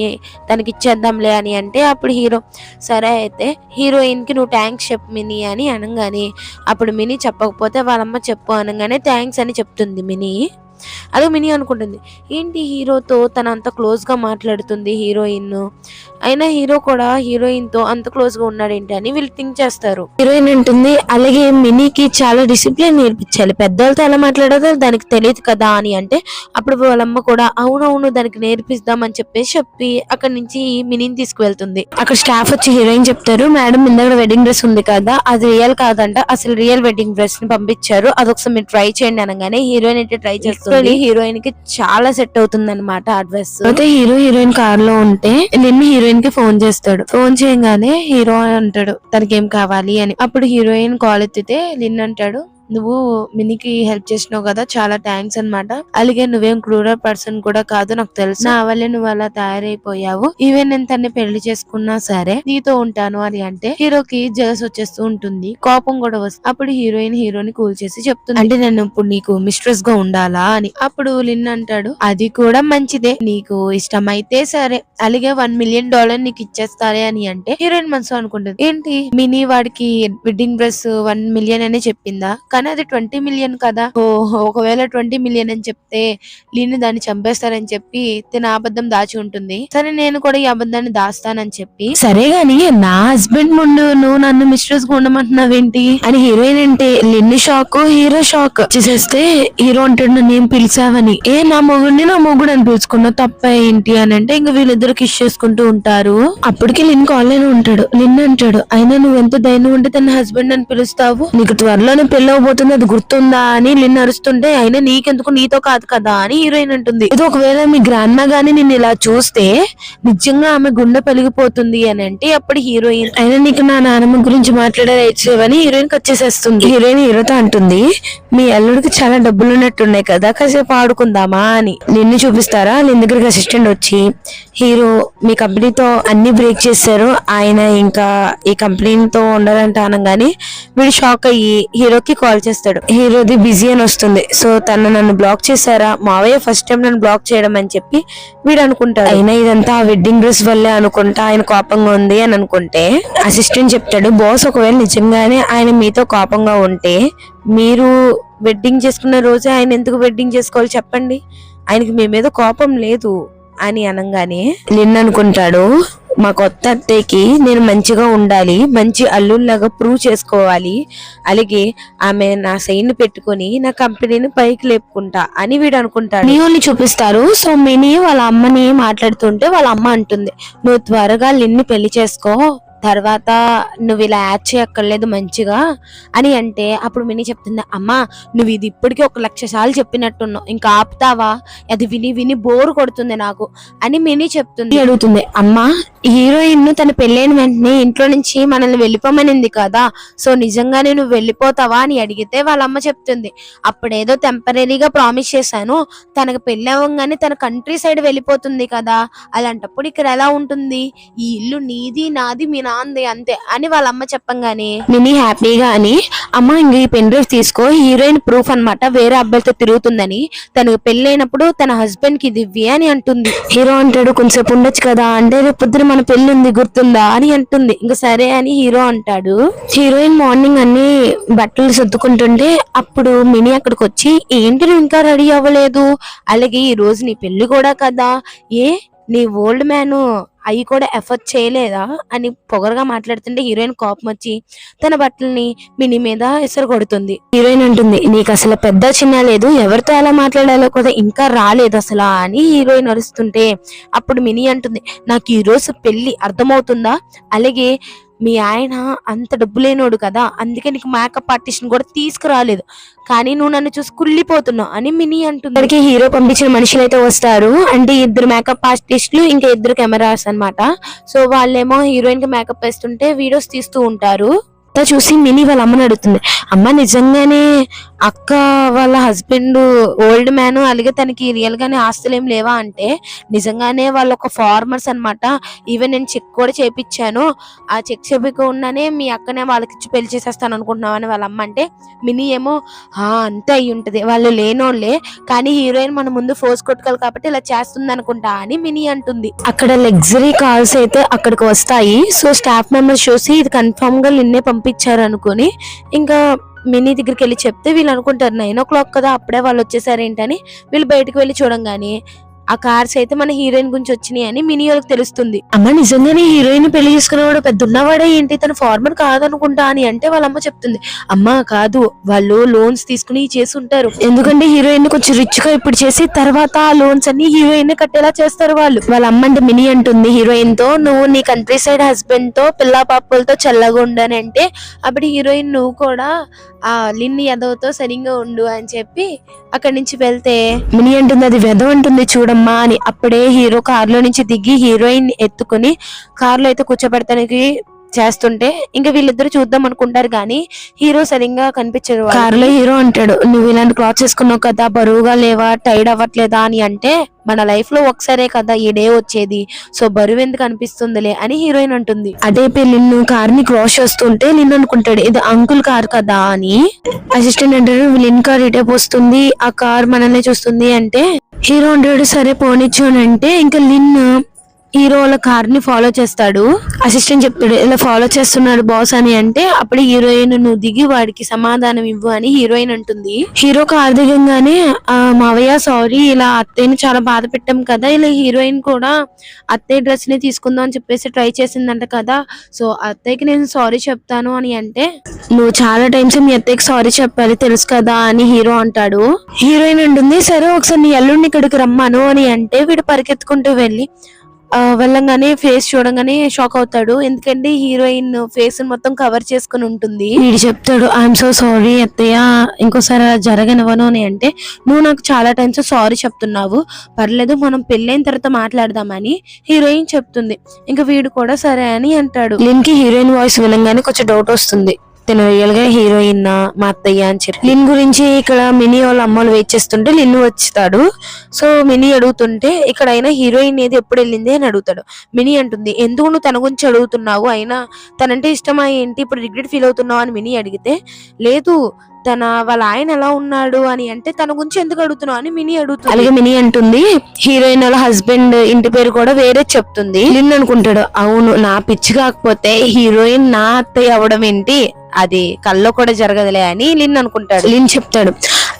దానికి ఇచ్చేద్దాంలే అని అంటే అప్పుడు హీరో సరే అయితే హీరోయిన్కి నువ్వు థ్యాంక్స్ చెప్పు మినీ అని అనగానే అప్పుడు మినీ చెప్పకపోతే వాళ్ళమ్మ చెప్పు అనగానే థ్యాంక్స్ అని చెప్తుంది మినీ. అదే మినీ అనుకుంటుంది ఏంటి హీరోతో తన అంత క్లోజ్గా మాట్లాడుతుంది హీరోయిన్, అయినా హీరో కూడా హీరోయిన్తో అంత క్లోజ్గా ఉన్నాడేంటి అని వీళ్ళు థింక్ చేస్తారు. హీరోయిన్ అంటుంది అలాగే మినీకి చాలా డిసిప్లిన్ నేర్పించాలి, పెద్దలతో ఎలా మాట్లాడాలో దానికి తెలియదు కదా అని అంటే అప్పుడు వాళ్ళమ్మ కూడా అవునవును దానికి నేర్పిస్తామని చెప్పి అక్కడి నుంచి మినీని తీసుకువెళ్తుంది. అక్కడ స్టాఫ్ వచ్చి హీరోయిన్ చెప్తారు మేడం ఇందాక వెడ్డింగ్ డ్రెస్ ఉంది కదా అది రియల్ కాదంట, అసలు రియల్ వెడ్డింగ్ డ్రెస్ ని పంపించారు, అదొకసారి మీరు ట్రై చేయండి అనగానే హీరోయిన్ అయితే ట్రై చేస్తారు. చేస్తుంది. హీరోయిన్ కి చాలా సెట్ అవుతుంది అనమాట ఆ డ్రెస్. అయితే హీరోయిన్ కార్ లో ఉంటే లిన్ హీరోయిన్ కి ఫోన్ చేస్తాడు. ఫోన్ చేయగానే హీరో అంటాడు తనకేం కావాలి అని. అప్పుడు హీరోయిన్ కాల్ ఎత్తితే లిన్ అంటాడు, నువ్వు మినికి హెల్ప్ చేసినావు కదా, చాలా థ్యాంక్స్ అన్నమాట. అలాగే నువ్వేం క్రూరల్ పర్సన్ కూడా కాదు, నాకు తెలుసు. నా వల్లే నువ్వు అలా తయారైపోయావు. ఈవెన్ నేను తన్ని పెళ్లి చేసుకున్నా సరే నీతో ఉంటాను అని అంటే హీరోకి జలస్ వచ్చేస్తూ ఉంటుంది, కోపం కూడా వస్తుంది. అప్పుడు హీరోని కూల్ చేసి చెప్తుంది, అంటే నేను ఇప్పుడు నీకు మిస్ట్రెస్ గా ఉండాలా అని. అప్పుడు లిన్ అంటాడు, అది కూడా మంచిదే, నీకు ఇష్టమైతే సరే, అలాగే $1 million నీకు ఇచ్చేస్తారే అని అంటే హీరోయిన్ మనసు అనుకుంటుంది, ఏంటి మినీ వాడికి వెడ్డింగ్ డ్రెస్ 1 million అని చెప్పిందా, కానీ అది 20 million కదా. ఒకవేళ 20 million అని చెప్తే లీని దాన్ని చంపేస్తారని చెప్పి తిన అబద్ధం దాచి ఉంటుంది. సరే నేను కూడా ఈ అబద్ధాన్ని దాస్తానని చెప్పి, సరే గాని నా హస్బెండ్ ముందు నువ్వు నన్ను మిస్ట్రెస్ గా ఉండమంటున్నావేంటి అని హీరోయిన్ అంటే లిన్ని షాక్, హీరో షాక్ చేసేస్తే హీరో అంటాడు నన్ను ఏం పిలిచావని. నా మొగుడు అని పిలుచుకున్నా తప్ప ఏంటి అని అంటే ఇంకా వీళ్ళిద్దరు కిస్ చేసుకుంటూ ఉంటారు. అప్పటికి లిన్ కాలేనే ఉంటాడు. లిన్ అంటాడు, అయినా నువ్వు ఎంత ధైర్యం ఉంటే తన హస్బెండ్ అని పిలుస్తావు, నీకు త్వరలోనే పెళ్లి అవబోతుంది అది గుర్తుందా అని లిన్ అరుస్తుంటే, అయినా నీకెందుకు, నీతో కాదు కదా అని హీరోయిన్ అంటుంది. ఇది ఒకవేళ మీ గ్రాండ్ మా గానీ నిన్ను ఇలా చూస్తే నిజంగా ఆమె గుండె పలిగిపోతుంది అని అంటే అప్పుడు హీరోయిన్, అయినా నీకు నా నాన్నమ్మ గురించి మాట్లాడేవని హీరోయిన్ వచ్చేసేస్తుంది. హీరోయిన్ హీరోతో అంటుంది, మీ అల్లుడికి చాలా డబ్బులు ఉన్నట్టున్నాయి కదా, కాసేపు ఆడుకుందామా అని. లిన్ని చూపిస్తారా, లిన్ దగ్గరికి అసిస్టెంట్ వచ్చి, హీరో మీ కంపెనీతో అన్ని బ్రేక్ చేశారు, ఆయన ఇంకా ఈ కంపెనీతో ఉండాలంటే అనగానే వీడు షాక్ అయ్యి హీరోకి కాల్ చేస్తాడు. హీరోది బిజీ అని వస్తుంది. సో తను నన్ను బ్లాక్ చేశారా, మావయ్య ఫస్ట్ టైం నన్ను బ్లాక్ చేయడం అని చెప్పి వీడు అనుకుంటాడు. అయినా ఇదంతా ఆ వెడ్డింగ్ డ్రెస్ వల్లే అనుకుంటా, ఆయన కోపంగా ఉంది అని అనుకుంటే అసిస్టెంట్ చెప్తాడు, బాస్ ఒకవేళ నిజంగానే ఆయన మీతో కోపంగా ఉంటే మీరు వెడ్డింగ్ చేసుకున్న రోజే ఆయన ఎందుకు వెడ్డింగ్ చేసుకోవాలి చెప్పండి, ఆయనకి మీ మీద కోపం లేదు అని అనగానే లిన్ అనుకుంటాడు, మా కొత్త అత్తయ్యకి నేను మంచిగా ఉండాలి, మంచి అల్లుల్లాగా ప్రూవ్ చేసుకోవాలి, అలాగే ఆమె నా సైన్ పెట్టుకుని నా కంపెనీని పైకి లేపుకుంటా అని వీడు అనుకుంటాడు. మియోని చూపిస్తారు. సో మినీ వాళ్ళ అమ్మని మాట్లాడుతుంటే వాళ్ళ అమ్మ అంటుంది, నువ్వు త్వరగా లిన్ని పెళ్లి చేసుకో, తర్వాత నువ్వు ఇలా యాడ్ చేయక్కర్లేదు మంచిగా అని అంటే అప్పుడు మినీ చెప్తుంది, అమ్మా నువ్వు ఇది ఇప్పటికీ 1,00,000 సార్లు చెప్పినట్టున్నావు, ఇంకా ఆపుతావా, అది విని విని బోరు కొడుతుంది నాకు అని మినీ చెప్తుంది. అడుగుతుంది, అమ్మా హీరోయిన్ తన పెళ్ళైన వెంటనే ఇంట్లో నుంచి మనల్ని వెళ్ళిపోమనింది కదా, సో నిజంగానే నువ్వు వెళ్ళిపోతావా అని అడిగితే వాళ్ళ అమ్మ చెప్తుంది, అప్పుడేదో టెంపరీగా ప్రామిస్ చేశాను, తనకు పెళ్ళి అవ్వగానే తన కంట్రీ సైడ్ వెళ్ళిపోతుంది కదా, అలాంటప్పుడు ఇక్కడ ఎలా ఉంటుంది, ఈ ఇల్లు నీది నాది మీ నాంది అంతే అని వాళ్ళ అమ్మ చెప్పంగానే మినీ హ్యాపీగా అని, అమ్మ ఇంక ఈ పెన్ డ్రైవ్ తీసుకో, హీరోయిన్ ప్రూఫ్ అన్నమాట, వేరే అబ్బాయితో తిరుగుతుందని, తనకు పెళ్ళైనప్పుడు తన హస్బెండ్ కి దివ్య అని అంటుంది. హీరో అంటాడు, కొంచెంసేపు ఉండొచ్చు కదా అంటే, రేపు పొద్దున మన పెళ్లి ఉంది గుర్తుందా అని అంటుంది. ఇంకా సరే అని హీరో అంటాడు. హీరోయిన్ మార్నింగ్ అన్ని బట్టలు సర్దుకుంటుంటే అప్పుడు మినీ అక్కడికి వచ్చి, ఏంటి నువ్వు ఇంకా రెడీ అవ్వలేదు, అలాగే ఈ రోజు నీ పెళ్లి కూడా కదా, నీ ఓల్డ్ మ్యాన్ అవి కూడా ఎఫర్ట్ చేయలేదా అని పొగరగా మాట్లాడుతుంటే హీరోయిన్ కోపం వచ్చి తన బట్టల్ని మినీ మీద ఎసరు కొడుతుంది. హీరోయిన్ అంటుంది, నీకు అసలు పెద్ద చిన్న లేదు, ఎవరితో ఎలా మాట్లాడాలో కూడా ఇంకా రాలేదు అసలు అని హీరోయిన్ అరుస్తుంటే అప్పుడు మినీ అంటుంది, నాకు ఈ రోజు పెళ్లి అర్థమవుతుందా, అలాగే మీ ఆయన అంత డబ్బు లేనోడు కదా, అందుకే నీకు మేకప్ ఆర్టిస్ట్ కూడా తీసుకురాలేదు, కానీ నువ్వు నన్ను చూసి కుళ్ళిపోతున్నావు అని మినీ అంటుంది. హీరో పంపించిన మనుషులు అయితే వస్తారు, అంటే 2 మేకప్ ఆర్టిస్టులు ఇంకా 2 కెమెరాస్ అన్నమాట. సో వాళ్ళేమో హీరోయిన్ కి మేకప్ వేస్తుంటే వీడియోస్ తీస్తూ ఉంటారు. చూసి మినీ వాళ్ళ అమ్మని అడుగుతుంది, అమ్మ నిజంగానే అక్క వాళ్ళ హస్బెండ్ ఓల్డ్ మ్యాన్, అలాగే తనకి రియల్ గానే ఆస్తులు ఏం లేవా అంటే, నిజంగానే వాళ్ళు ఒక ఫార్మర్స్ అన్నమాట, ఈవెన్ నేను చెక్ కూడా చేపించాను, ఆ చెక్ చేపించకుండానే మీ అక్కనే వాళ్ళకి పెళ్లి చేసేస్తాను అనుకుంటున్నావు అని వాళ్ళ అమ్మ అంటే, మినీ ఏమో అంతే అయి ఉంటది, వాళ్ళు లేనోళ్లే, కానీ హీరోయిన్ మన ముందు ఫోర్స్ కొట్టుకోవాలి కాబట్టి ఇలా చేస్తుంది అనుకుంటా అని మినీ అంటుంది. అక్కడ లగ్జరీ కార్స్ అయితే అక్కడికి వస్తాయి. సో స్టాఫ్ మెంబర్స్ చూసి ఇది కన్ఫర్మ్ గా నిన్నే పంపించారు అనుకుని ఇంకా మినీ దగ్గరికి వెళ్ళి చెప్తే వీళ్ళు అనుకుంటారు 9 o'clock కదా, అప్పుడే వాళ్ళు వచ్చేసారేంటని వీళ్ళు బయటకు వెళ్ళి చూడంగానే ఆ కార్స్ అయితే మన హీరోయిన్ గురించి వచ్చినాయి అని మినీ వాళ్ళకి తెలుస్తుంది. అమ్మ నిజంగానే హీరోయిన్ పెళ్లి చేసుకునేవాడు పెద్ద ఉన్నవాడే ఏంటి, తన ఫార్మర్ కాదనుకుంటా అని అంటే వాళ్ళ అమ్మ చెప్తుంది, అమ్మ కాదు, వాళ్ళు లోన్స్ తీసుకుని చేసి ఉంటారు, ఎందుకంటే హీరోయిన్ కొంచెం రిచ్ గా ఇప్పుడు చేసి తర్వాత ఆ లోన్స్ అన్ని హీరోయిన్ కట్టేలా చేస్తారు వాళ్ళు. వాళ్ళ అమ్మ అంటే మినీ అంటుంది హీరోయిన్ తో, నువ్వు నీ కంట్రీ సైడ్ హస్బెండ్ తో పిల్లా పాపలతో చల్లగా ఉండని అంటే అప్పుడు హీరోయిన్ నువ్వు కూడా ఆ లిన్ యాదవ్తో సరిగ్గా ఉండు అని చెప్పి అక్కడి నుంచి వెళ్తే మినీ అంటుంది అది వెధ ఉంటుంది చూడమ్మా అని. అప్పుడే హీరో కారులో నుంచి దిగి హీరోయిన్ ఎత్తుకుని కారులో అయితే కూర్చోబెడతానికి చేస్తుంటే ఇంకా వీళ్ళిద్దరు చూద్దాం అనుకుంటారు కానీ హీరో సరిగ్గా కనిపించరు. కారులో హీరో అంటాడు, నువ్వు ఇలాంటి క్లాత్స్ వేసుకున్నావు కదా, బరువుగా లేవా, టైర్డ్ అవ్వట్లేదా అని. అంటే మన లైఫ్ లో ఒకసారే కదా ఈ డే వచ్చేది, సో బరువు ఎందుకు అనిపిస్తుందిలే అని హీరోయిన్ అంటుంది. అదే నిన్ను కార్ ని క్రాస్ చేస్తుంటే నిన్ను అనుకుంటాడు ఇది అంకుల్ కార్ కదా అని. అసిస్టెంట్ అంటాడు లిన్ కార్ ఇటే వస్తుంది, ఆ కార్ మనల్ని చూస్తుంది అంటే హీరో అంటాడు సరే పోనిచ్చు అని. అంటే ఇంకా లిన్ హీరో వాళ్ళ కార్ ని ఫాలో చేస్తాడు. అసిస్టెంట్ చెప్తాడు ఇలా ఫాలో చేస్తున్నాడు బాస్ అని. అంటే అప్పుడు హీరోయిన్ నువ్వు దిగి వాడికి సమాధానం ఇవ్వు అని హీరోయిన్ అంటుంది. హీరో కార్ దిగంగానే మావయ్య సారీ, ఇలా అత్తయ్యని చాలా బాధ పెట్టాం కదా, ఇలా హీరోయిన్ కూడా అత్తయ్య డ్రెస్ ని తీసుకుందాం అని చెప్పేసి ట్రై చేసిందంట కదా, సో అత్తయ్యకి నేను సారీ చెప్తాను అని. అంటే నువ్వు చాలా టైమ్స్ మీ అత్తయ్యకి సారీ చెప్పాలి తెలుసు కదా అని హీరో అంటాడు. హీరోయిన్ అంటుంది సరే ఒకసారి నీ అల్లుడిని ఇక్కడికి రమ్మను అని. అంటే వీడు పరిగెత్తుకుంటూ వెళ్ళి వెళ్ళంగానే ఫేస్ చూడంగానే షాక్ అవుతాడు, ఎందుకంటే హీరోయిన్ ఫేస్ మొత్తం కవర్ చేసుకుని ఉంటుంది. వీడు చెప్తాడు ఐఎమ్ సో సారీ అత్తయ్య, ఇంకోసారి జరగనివ్వను అని. అంటే నువ్వు నాకు చాలా టైమ్స్ సారీ చెప్తున్నావు, పర్లేదు మనం పెళ్ళైన తర్వాత మాట్లాడదామని హీరోయిన్ చెప్తుంది. ఇంకా వీడు కూడా సరే అని అంటాడు. లిన్ కి హీరోయిన్ వాయిస్ వినగానే కొంచెం డౌట్ వస్తుంది, తను రియల్ గా హీరోయిన్ మా అత్తయ్య అని చెప్పి. లిన్ గురించి ఇక్కడ మినీ వాళ్ళ అమ్మలు వెయిట్ చేస్తుంటే లిన్ వచ్చాడు. సో మినీ అడుగుతుంటే ఇక్కడ అయినా హీరోయిన్ ఏది ఎప్పుడు వెళ్ళింది అని అడుగుతాడు. మినీ అంటుంది ఎందుకు నువ్వు తన గురించి అడుగుతున్నావు, అయినా తనంటే ఇష్టమా ఏంటి, ఇప్పుడు రిగ్రెట్ ఫీల్ అవుతున్నావు అని మినీ అడిగితే లేదు వాళ్ళ ఆయన ఎలా ఉన్నాడు అని. అంటే తన గురించి ఎందుకు అడుగుతున్నావు అని మినీ అడుగుతుంది. అలాగే మినీ అంటుంది హీరోయిన్ వాళ్ళ హస్బెండ్ ఇంటి పేరు కూడా వేరే చెప్తుంది. లిన్ అనుకుంటాడు అవును నా పిచ్చి కాకపోతే హీరోయిన్ నా అత్తయ్య అవడం ఏంటి, అది కల్లో కూడా జరగదులే అని లిన్ అనుకుంటాడు. లిన్ చెప్తాడు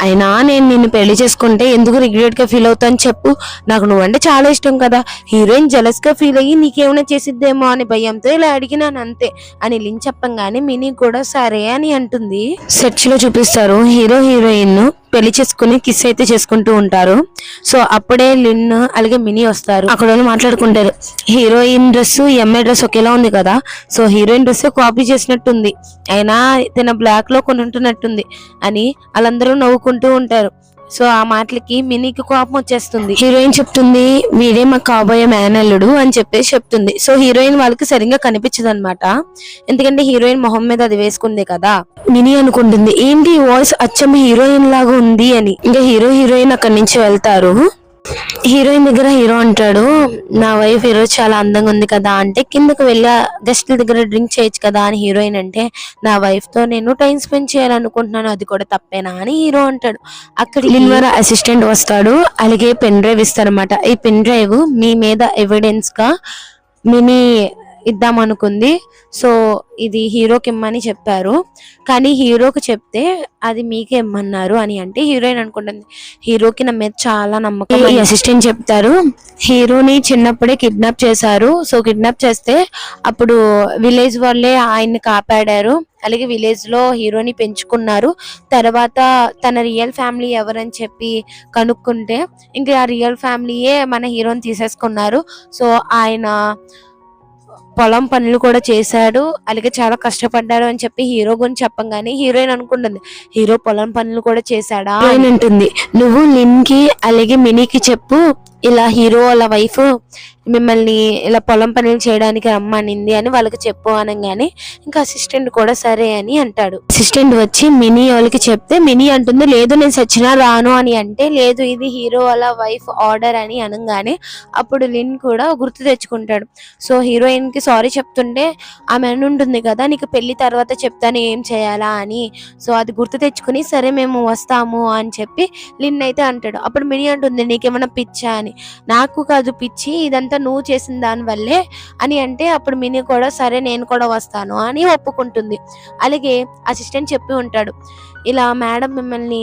అయినా నేను నిన్ను పెళ్లి చేసుకుంటే ఎందుకు రిగ్రెట్ గా ఫీల్ అవుతాను చెప్పు, నాకు నువ్వంటే చాలా ఇష్టం కదా, హీరోయిన్ జెలస్ గా ఫీల్ అయ్యి నీకేమైనా చేసిద్దేమో అని భయంతో ఇలా అడిగినాను అంతే అని లిన్ చెప్పంగానే మినీ కూడా సరే అని అంటుంది. సెర్చ్ లో చూపిస్తారు హీరో హీరోయిన్ పెళ్లి చేసుకుని కిస్ అయితే చేసుకుంటూ ఉంటారు. సో అప్పుడే లిన్ అలాగే మినీ వస్తారు. అక్కడ మాట్లాడుకుంటారు హీరోయిన్ డ్రెస్ ఎంఐ డ్రెస్ ఒకేలా ఉంది కదా, సో హీరోయిన్ డ్రెస్ కాపీ చేసినట్టుంది, అయినా తన బ్లాక్ లో కొని ఉంటున్నట్టుంది అని వాళ్ళందరూ నవ్వుకుంటూ ఉంటారు. సో ఆ మాటలకి మినీకి కోపం వచ్చేస్తుంది. హీరోయిన్ చెప్తుంది వీడే మా కాబోయే మేనల్లుడు అని చెప్పేసి చెప్తుంది. సో హీరోయిన్ వాళ్ళకి సరిగ్గా కనిపించదు అనమాట, ఎందుకంటే హీరోయిన్ మొహం మీద అది వేసుకుంది కదా. మినీ అనుకుంటుంది ఏంటి వాయిస్ అచ్చం హీరోయిన్ లాగా ఉంది అని. ఇంకా హీరోయిన్ అక్కడి నుంచి వెళ్తారు. హీరోయిన్ దగ్గర హీరో అంటాడు నా వైఫ్ ఈరోజు చాలా అందంగా ఉంది కదా, అంటే కిందకు వెళ్ళి గెస్ట్ల దగ్గర డ్రింక్ చేయొచ్చు కదా అని హీరోయిన్ అంటే నా వైఫ్ తో నేను టైం స్పెండ్ చేయాలనుకుంటున్నాను, అది కూడా తప్పేనా అని హీరో అంటాడు. అక్కడ లిన్ వాళ్ళ అసిస్టెంట్ వస్తాడు, అలాగే పెన్ డ్రైవ్ ఇస్తారనమాట. ఈ పెన్ డ్రైవ్ మీ మీద ఎవిడెన్స్ గా మినీ ఇద్దాం అనుకుంది, సో ఇది హీరోకి ఇమ్మని చెప్పారు, కానీ హీరోకి చెప్తే అది మీకే ఇమ్మన్నారు అని. అంటే హీరోయిన్ అనుకుంటుంది హీరోకి నా మీద చాలా నమ్మకం. ఈ అసిస్టెంట్ చెప్తారు హీరోని చిన్నప్పుడే కిడ్నాప్ చేశారు, సో కిడ్నాప్ చేస్తే అప్పుడు విలేజ్ వాళ్ళే ఆయన్ని కాపాడారు, అలాగే విలేజ్ లో హీరోని పెంచుకున్నారు, తర్వాత తన రియల్ ఫ్యామిలీ ఎవరని చెప్పి కనుక్కుంటే ఇంకా ఆ రియల్ ఫ్యామిలీయే మన హీరోని తీసేసుకున్నారు. సో ఆయన పొలం పనులు కూడా చేశాడు, అలాగే చాలా కష్టపడ్డాడు అని చెప్పి హీరో గురించి చెప్పంగానే హీరోయిన్ అనుకుంటుంది హీరో పొలం పనులు కూడా చేశాడా అని అంటుంది. నువ్వు లిన్ కి అలాగే మినీకి చెప్పు ఇలా హీరో వాళ్ళ వైఫ్ మిమ్మల్ని ఇలా పొలం పనులు చేయడానికి రమ్మనింది అని వాళ్ళకి చెప్పు అనగానే ఇంకా అసిస్టెంట్ కూడా సరే అని అంటాడు. అసిస్టెంట్ వచ్చి మినీ వాళ్ళకి చెప్తే మినీ అంటుంది లేదు నేను సచ్చినా రాను అని. అంటే లేదు ఇది హీరో వాళ్ళ వైఫ్ ఆర్డర్ అని అనగానే అప్పుడు లిన్ కూడా గుర్తు తెచ్చుకుంటాడు. సో హీరోయిన్ కి సారీ చెప్తుంటే ఆమె అని ఉంటుంది కదా నీకు పెళ్లి తర్వాత చెప్తాను ఏం చేయాలా అని, సో అది గుర్తు తెచ్చుకుని సరే మేము వస్తాము అని చెప్పి లిన్ అయితే అంటాడు. అప్పుడు మినీ అంటుంది నీకేమైనా పిచ్చా అని. నాకు కాదు పిచ్చి, ఇదంతా నువ్వు చేసిన దాని వల్లే అని. అంటే అప్పుడు మినీ కూడా సరే నేను కూడా వస్తాను అని ఒప్పుకుంటుంది. అలాగే అసిస్టెంట్ చెప్పి ఉంటాడు ఇలా మేడం మిమ్మల్ని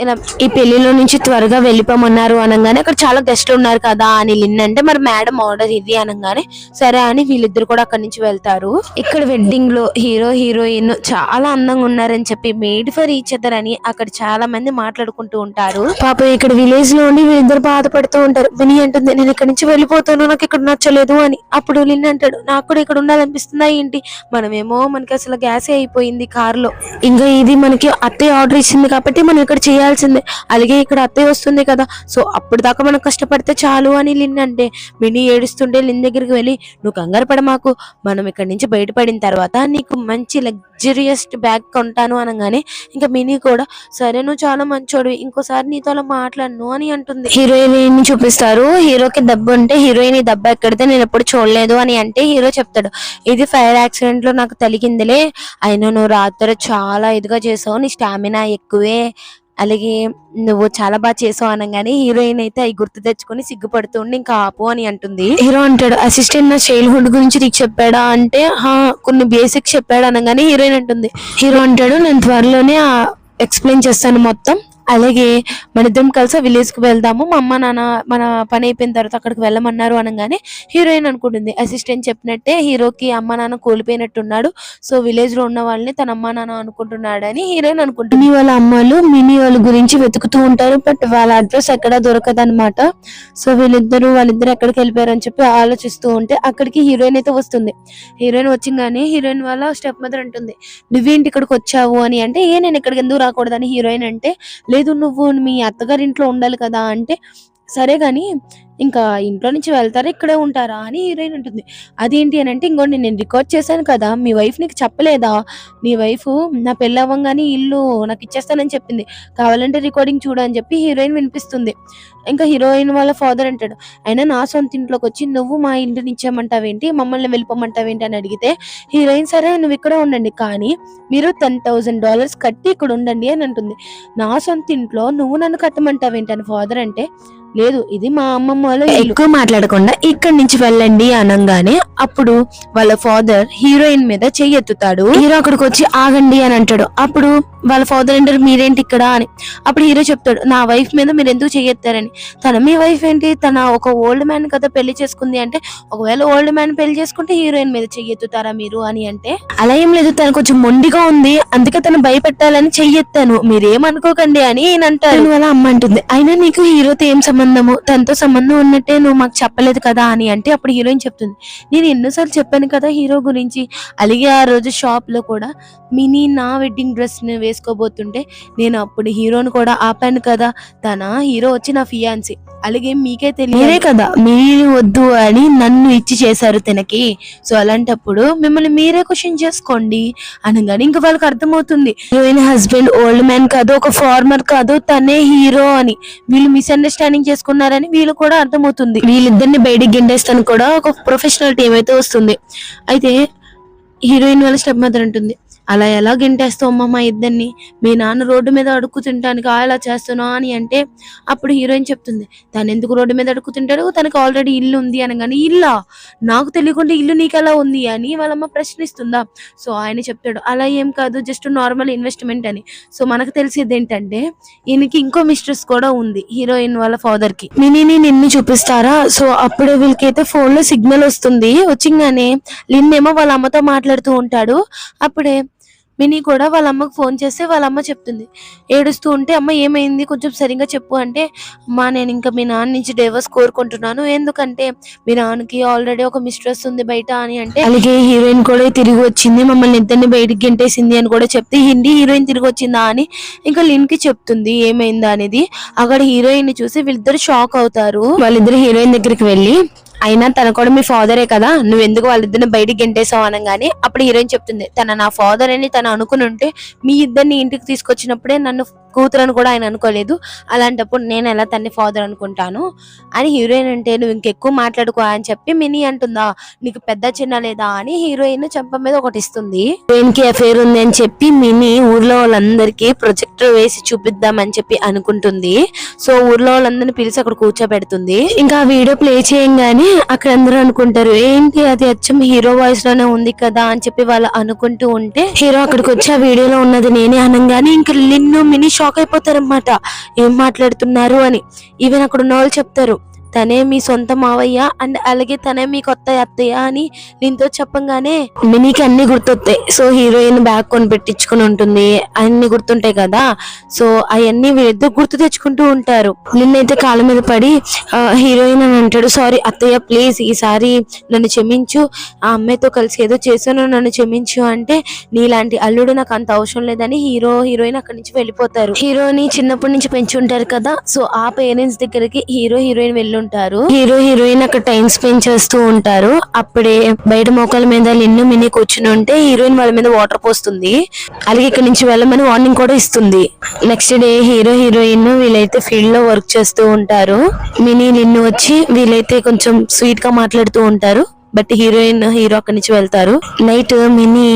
ఇలా ఈ పెళ్లిలో నుంచి త్వరగా వెళ్ళిపోమన్నారు అనగానే అక్కడ చాలా గెస్ట్లు ఉన్నారు కదా అని లిన్ అంటే మరి మేడం ఆర్డర్ ఇది అనగానే సరే అని వీళ్ళిద్దరు కూడా అక్కడి నుంచి వెళ్తారు. ఇక్కడ వెడ్డింగ్ లో హీరో హీరోయిన్ చాలా అందంగా ఉన్నారని చెప్పి మేడ్ ఫర్ ఈచ్ అదర్ అని అక్కడ చాలా మంది మాట్లాడుకుంటూ ఉంటారు. పాప ఇక్కడ విలేజ్ లో ఉండి వీళ్ళిద్దరు బాధపడుతూ ఉంటారు. విని అంటుంది నేను ఇక్కడ నుంచి వెళ్ళిపోతాను నాకు ఇక్కడ నచ్చలేదు అని. అప్పుడు లిన్ అంటాడు నాకు కూడా ఇక్కడ ఉండాలనిపిస్తుందా ఏంటి, మనమేమో మనకి అసలు గ్యాసే అయిపోయింది కార్ లో, ఇంకా ఇది మనకి అత్తయ్య ఆర్డర్ ఇచ్చింది కాబట్టి మనం ఇక్కడ చేయాలి చేయాల్సిందే, అలాగే ఇక్కడ అత్తయ్య వస్తుంది కదా, సో అప్పుడు దాకా మనం కష్టపడితే చాలు అని లిన్ అంటే, మినీ ఏడుస్తుంటే లిన్ దగ్గరికి వెళ్ళి, నువ్వు కంగారు పడ మాకు, మనం ఇక్కడ నుంచి బయటపడిన తర్వాత నీకు మంచి లగ్జరియస్ బ్యాగ్ కొంటాను అనగానే ఇంకా మినీ కూడా సరే నువ్వు చాలా మంచోడివి, ఇంకోసారి నీతో అలా మాట్లాడను అని అంటుంది. హీరోయిన్ చూపిస్తారు, హీరోకి దెబ్బ ఉంటే హీరోయిన్ ఈ దెబ్బ ఎక్కడితే నేను ఎప్పుడు చూడలేదు అని అంటే హీరో చెప్తాడు, ఇది ఫైర్ యాక్సిడెంట్ లో నాకు తలిగిందిలే, అయినా నువ్వు రాత్రి చాలా ఇదిగా చేసావు, నీ స్టామినా ఎక్కువే, అలాగే నువ్వు చాలా బాగా చేసావు అనగానే హీరోయిన్ అయితే అవి గుర్తు తెచ్చుకొని సిగ్గుపడుతుండి ఇంకా ఆపు అని అంటుంది. హీరో అంటాడు, అసిస్టెంట్ నా చైల్డ్హుడ్ గురించి నీకు చెప్పాడా అంటే కొన్ని బేసిక్స్ చెప్పాడు అనగానే హీరోయిన్ అంటుంది. హీరో అంటాడు, నేను త్వరలోనే ఎక్స్ప్లెయిన్ చేస్తాను మొత్తం, అలాగే మన ఇద్దరం కలిసి విలేజ్ కి వెళ్దాము, మా అమ్మ నాన్న మన పని అయిపోయిన తర్వాత అక్కడికి వెళ్ళమన్నారు అనగానే హీరోయిన్ అనుకుంటుంది, అసిస్టెంట్ చెప్పినట్టే హీరోకి అమ్మ నాన్న కోల్పోయినట్టున్నాడు, సో విలేజ్ లో ఉన్న వాళ్ళని తన అమ్మ నాన్న అనుకుంటున్నాడు అని హీరోయిన్ అనుకుంటుంది. మినీ వాళ్ళ అమ్మలు మినీ వాళ్ళ గురించి వెతుకుతూ ఉంటారు, బట్ వాళ్ళ అడ్రస్ ఎక్కడ దొరకదు అనమాట. సో వాళ్ళిద్దరు ఎక్కడికి వెళ్ళిపోయారు అని చెప్పి ఆలోచిస్తూ ఉంటే అక్కడికి హీరోయిన్ అయితే వస్తుంది. హీరోయిన్ వచ్చింగానే హీరోయిన్ వాళ్ళ స్టెప్ మదర్ అంటుంది, నువ్వేంటి ఇక్కడికి వచ్చావు అని అంటే, నేను ఇక్కడికి ఎందుకు రాకూడదని హీరోయిన్ అంటే, లేదు నువ్వు మీ అత్తగారి ఇంట్లో ఉండాలి కదా అంటే, సరే గాని ఇంకా ఇంట్లో నుంచి వెళ్తారా ఇక్కడే ఉంటారా అని హీరోయిన్ ఉంటుంది. అదేంటి అని అంటే, ఇంకోటి నేను రికార్డ్ చేశాను కదా, మీ వైఫ్ నీకు చెప్పలేదా, నీ వైఫ్ నా పెళ్ళి అవ్వంగానే ఇల్లు నాకు ఇచ్చేస్తానని చెప్పింది, కావాలంటే రికార్డింగ్ చూడు అని చెప్పి హీరోయిన్ వినిపిస్తుంది. ఇంకా హీరోయిన్ వాళ్ళ ఫాదర్ అంటాడు, అయినా నా సొంత ఇంట్లోకి వచ్చి నువ్వు మా ఇంటిని ఇచ్చామంటావేంటి, మమ్మల్ని వెళ్ళిపోమంటావేంటి అని అడిగితే హీరోయిన్ సరే నువ్వు ఇక్కడ ఉండండి, కానీ మీరు $10,000 కట్టి ఇక్కడ ఉండండి అని అంటుంది. నా సొంత ఇంట్లో నువ్వు నన్ను కట్టమంటావేంటి అని ఫాదర్ అంటే, లేదు ఇది మా అమ్మమ్మ వాళ్ళ ఇల్లు, ఎక్కువ మాట్లాడకుండా ఇక్కడి నుంచి వెళ్ళండి అనగానే అప్పుడు వాళ్ళ ఫాదర్ హీరోయిన్ మీద చెయ్యెత్తుతాడు. హీరో అక్కడికి వచ్చి ఆగండి అని అంటాడు. అప్పుడు వాళ్ళ ఫాదర్ అంటారు, మీరేంటి ఇక్కడ అని. అప్పుడు హీరో చెప్తాడు, నా వైఫ్ మీద మీరు ఎందుకు చెయ్యెత్తారని. మీ వైఫ్ ఏంటి, తన ఒక ఓల్డ్ మ్యాన్ కదా పెళ్లి చేసుకుంది అంటే, ఒకవేళ ఓల్డ్ మ్యాన్ పెళ్లి చేసుకుంటే హీరోయిన్ మీద చెయ్యెత్తుతారా మీరు అని అంటే, అలా ఏం లేదు, తను కొంచెం మొండిగా ఉంది అందుకే తను భయపెట్టాలని చెయ్యెత్తాను, మీరేమనుకోకండి అని ఈయన అంటారు. వాళ్ళ అమ్మ అంటుంది, అయినా నీకు హీరోతో ఏం సంబంధము, తనతో సంబంధం ఉన్నట్టే నువ్వు మాకు చెప్పలేదు కదా అని అంటే, అప్పుడు హీరోయిన్ చెప్తుంది, నేను ఎన్నోసార్లు చెప్పాను కదా హీరో గురించి, అలాగే ఆ రోజు షాప్ లో కూడా మినీ నా వెడ్డింగ్ డ్రెస్ ని వేసుకోబోతుంటే నేను అప్పుడు హీరోని కూడా ఆపాను కదా, తన హీరో వచ్చి నా ఫియాన్సీ, అలాగే మీకే తెలియదే కదా మీరు వద్దు అని నన్ను ఇచ్చి చేశారు తనకి, సో అలాంటప్పుడు మిమ్మల్ని మీరే క్వశ్చన్ చేసుకోండి అనగానే ఇంకా వాళ్ళకి అర్థమవుతుంది, హీరోయిన్ హస్బెండ్ ఓల్డ్ మ్యాన్ కాదు, ఒక ఫార్మర్ కాదు, తనే హీరో అని వీళ్ళు మిస్అండర్స్టాండింగ్ చేసుకున్నారని వీళ్ళు కూడా అర్థమవుతుంది. వీళ్ళిద్దరిని బయటికి గిండేస్తాను కూడా ఒక ప్రొఫెషనల్ టీం అయితే వస్తుంది. అయితే హీరోయిన్ వాళ్ళ స్టెప్ మదర్ ఉంటుంది, అలా ఎలా గింటేస్తావు అమ్మ మా ఇద్దరిని, మీ నాన్న రోడ్డు మీద అడుక్కు తింటానికి అలా చేస్తున్నావు అని అంటే, అప్పుడు హీరోయిన్ చెప్తుంది, తను ఎందుకు రోడ్డు మీద అడుక్కు తింటాడు, తనకు ఆల్రెడీ ఇల్లు ఉంది అనగానే, ఇల్లా నాకు తెలియకుండా ఇల్లు నీకు ఎలా ఉంది అని వాళ్ళమ్మ ప్రశ్నిస్తుందా. సో ఆయన చెప్తాడు, అలా ఏం కాదు, జస్ట్ నార్మల్ ఇన్వెస్ట్మెంట్ అని. సో మనకు తెలిసేది ఏంటంటే ఈయనకి ఇంకో మిస్ట్రెస్ కూడా ఉంది హీరోయిన్ వాళ్ళ ఫాదర్ కి. మినీని నిన్ను చూపిస్తారా, సో అప్పుడే వీళ్ళకైతే ఫోన్ లో సిగ్నల్ వస్తుంది. వచ్చింగానే లిన్ ఏమో వాళ్ళ అమ్మతో మాట్లాడుతూ ఉంటాడు. అప్పుడే మినీ కూడా వాళ్ళ అమ్మకు ఫోన్ చేస్తే వాళ్ళ అమ్మ చెప్తుంది, ఏడుస్తూ ఉంటే, అమ్మ ఏమైంది కొంచెం సరిగ్గా చెప్పు అంటే, అమ్మా నేను ఇంకా మీ నాన్న నుంచి డైవర్స్ కోరుకుంటున్నాను, ఎందుకంటే మీ నాన్నకి ఆల్రెడీ ఒక మిస్ట్రెస్ ఉంది బయట అని అంటే, అలాగే హీరోయిన్ కూడా తిరిగి వచ్చింది, మమ్మల్ని ఇద్దరిని బయటికి గెంటేసింది అని కూడా చెప్తే, హిందీ హీరోయిన్ తిరిగి వచ్చిందా అని ఇంకా లిన్ కి చెప్తుంది ఏమైందా అనేది. అక్కడ హీరోయిన్ ని చూసి వీళ్ళిద్దరు షాక్ అవుతారు. వాళ్ళిద్దరు హీరోయిన్ దగ్గరికి వెళ్ళి, అయినా తన కూడా మీ ఫాదరే కదా, నువ్వు ఎందుకు వాళ్ళిద్దరిని బయటికి గెంటేసావు అనగానే అప్పుడు హీరోయిన్ చెప్తుంది, తన నా ఫాదర్ అని తను అనుకుని ఉంటే మీ ఇద్దరిని ఇంటికి తీసుకొచ్చినప్పుడే నన్ను కూతురని కూడా ఆయన అనుకోలేదు, అలాంటప్పుడు నేను ఎలా తన్ని ఫాదర్ అనుకుంటాను అని హీరోయిన్ అంటే, నువ్వు ఇంకెక్కువ మాట్లాడుకో అని చెప్పి మినీ అంటుందా, నీకు పెద్ద చిన్న లేదా అని హీరోయిన్ చెంప మీద ఒకటి ఇస్తుంది. హీరోయిన్ కి అఫేర్ ఉంది అని చెప్పి మినీ ఊర్లో వాళ్ళందరికీ ప్రొజెక్టర్ వేసి చూపిద్దామని చెప్పి అనుకుంటుంది. సో ఊర్లో వాళ్ళందరినీ పిలిచి అక్కడ కూర్చోబెడుతుంది. ఇంకా ఆ వీడియో ప్లే చేయంగానే అక్కడ అందరూ అనుకుంటారు, ఏంటి అది అచ్చం హీరో వాయిస్ లోనే ఉంది కదా అని చెప్పి వాళ్ళు అనుకుంటూ ఉంటే, హీరో అక్కడికి వచ్చి ఆ వీడియోలో ఉన్నది నేనే అనగానే ఇంకా లిన్ను మినీ షాక్ అయిపోతారు అనమాట, ఏం మాట్లాడుతున్నారు అని. ఈవెన్ అక్కడ ఉన్న వాళ్ళు చెప్తారు, తనే మీ సొంత మావయ్య అండ్ అలాగే తనే మీ కొత్త అత్తయ్య అని దీంతో చెప్పంగానే మినీకి అన్ని గుర్తొస్తాయి. సో హీరోయిన్ బ్యాగ్ కొని పెట్టించుకుని ఉంటుంది, అన్ని గుర్తుంటాయి కదా. సో అవన్నీ వీళ్ళిద్దరు గుర్తు తెచ్చుకుంటూ ఉంటారు. నిన్నైతే కాళ్ళ మీద పడి హీరోయిన్ అని అంటాడు, సారీ అత్తయ్య ప్లీజ్ ఈసారి నన్ను క్షమించు, ఆ అమ్మాయితో కలిసి ఏదో చేశాను నన్ను క్షమించు అంటే, నీలాంటి అల్లుడు నాకు అంత అవసరం లేదని హీరోయిన్ అక్కడి నుంచి వెళ్ళిపోతారు. హీరోని చిన్నప్పటి నుంచి పెంచి ఉంటారు కదా, సో ఆ పేరెంట్స్ దగ్గరికి హీరోయిన్ వెళ్ళుంటారు. హీరోయిన్ అక్కడ టైం స్పెండ్ చేస్తూ ఉంటారు. అప్పుడే బయట మోకాల మీద లిన్ను మినీ కూర్చుని ఉంటే హీరోయిన్ వాళ్ళ మీద వాటర్ పోస్తుంది, అలాగే ఇక్కడ నుంచి వెళ్ళమని వార్నింగ్ కూడా ఇస్తుంది. నెక్స్ట్ డే హీరోయిన్ వీళ్ళైతే ఫీల్డ్ లో వర్క్ చేస్తూ ఉంటారు. మినీ లిన్ను వచ్చి వీళ్ళైతే కొంచెం స్వీట్ గా మాట్లాడుతూ ఉంటారు. బట్ హీరో అక్కడి నుంచి వెళ్తారు. నైట్ మినీ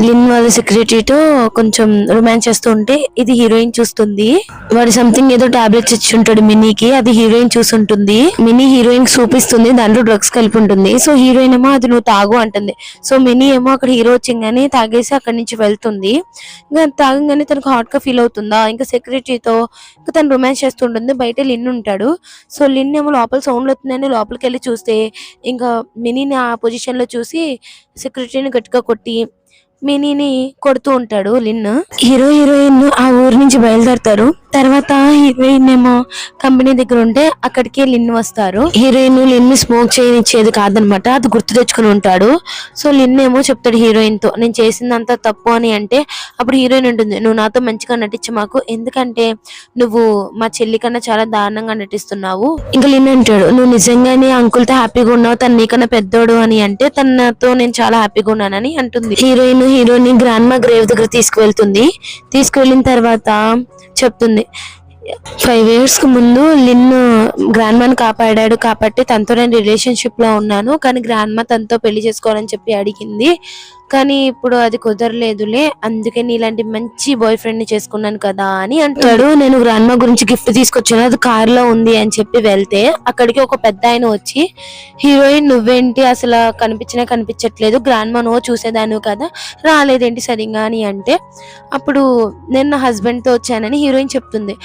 లిన్ వాళ్ళ సెక్రటరీతో కొంచెం రొమాన్స్ చేస్తూ ఉంటే ఇది హీరోయిన్ చూస్తుంది. వాడు సంథింగ్ ఏదో టాబ్లెట్స్ ఇచ్చి ఉంటాడు మినీకి, అది హీరోయిన్ చూసుంటుంది. మినీ హీరోయిన్ చూపిస్తుంది, దాంట్లో డ్రగ్స్ కలిపి ఉంటుంది. సో హీరోయిన్ ఏమో అది నువ్వు తాగు అంటుంది. సో మినీ ఏమో అక్కడ హీరో వచ్చింగానే తాగేసి అక్కడి నుంచి వెళ్తుంది. ఇంకా తాగంగానే తనకు హాట్ గా ఫీల్ అవుతుందా, ఇంకా సెక్రటరీతో ఇంకా తను రొమాన్స్ చేస్తుంటుంది. బయట లిన్ ఉంటాడు. సో లిన్ ఏమో లోపల సౌండ్ అవుతుందని లోపలికి వెళ్ళి చూస్తే ఇంకా మినీని ఆ పొజిషన్ లో చూసి సెక్రటరీని గట్టిగా కొట్టి మినీని కొడుతూ ఉంటాడు లిన్. హీరోయిన్ ఆ ఊరు నుంచి బయలుదేరతారు. తర్వాత హీరోయిన్ ఏమో కంపెనీ దగ్గర ఉంటే అక్కడికి లిన్ వస్తారు. హీరోయిన్ లిన్ స్మోక్ చేయనిచ్చేది కాదనమాట, అది గుర్తు తెచ్చుకుని ఉంటాడు. సో లిన్ ఏమో చెప్తాడు హీరోయిన్ తో, నేను చేసిందంతా తప్పు అని. అంటే అప్పుడు హీరోయిన్ ఉంటుంది, నువ్వు నాతో మంచిగా నటించ మాకు, ఎందుకంటే నువ్వు మా చెల్లి కన్నా చాలా దారుణంగా నటిస్తున్నావు. ఇంకా లిన్ అంటాడు, నువ్వు నిజంగానే అంకుల్ తో హ్యాపీగా ఉన్నావు, తను నీకన్నా పెద్దోడు అని. అంటే తనతో నేను చాలా హ్యాపీగా ఉన్నానని అంటుంది. హీరోని గ్రాండ్ మా గ్రేవ్ దగ్గర తీసుకువెళ్ళిన తర్వాత చెప్తుంది, 5 years కు ముందు లిన్ గ్రాండ్ మాని కాపాడాడు కాబట్టి తనతో నేను రిలేషన్షిప్ లో ఉన్నాను, కానీ గ్రాండ్ మా తనతో పెళ్లి చేసుకోవాలని చెప్పి అడిగింది, కానీ ఇప్పుడు అది కుదరలేదులే, అందుకే నీలాంటి మంచి బాయ్ ఫ్రెండ్ ని చేసుకున్నాను కదా అని అంటాడు. నేను గ్రాండ్ మా గురించి గిఫ్ట్ తీసుకొచ్చాను, అది కార్ లో ఉంది అని చెప్పి వెళ్తే అక్కడికి ఒక పెద్ద ఆయన వచ్చి, హీరోయిన్ నువ్వేంటి అసలు కనిపించట్లేదు, గ్రాండ్ మా నువ్వు చూసేదాను కదా, రాలేదేంటి సరిగా అని అంటే, అప్పుడు నేను నా హస్బెండ్ తో వచ్చానని హీరోయిన్ చెప్తుంది.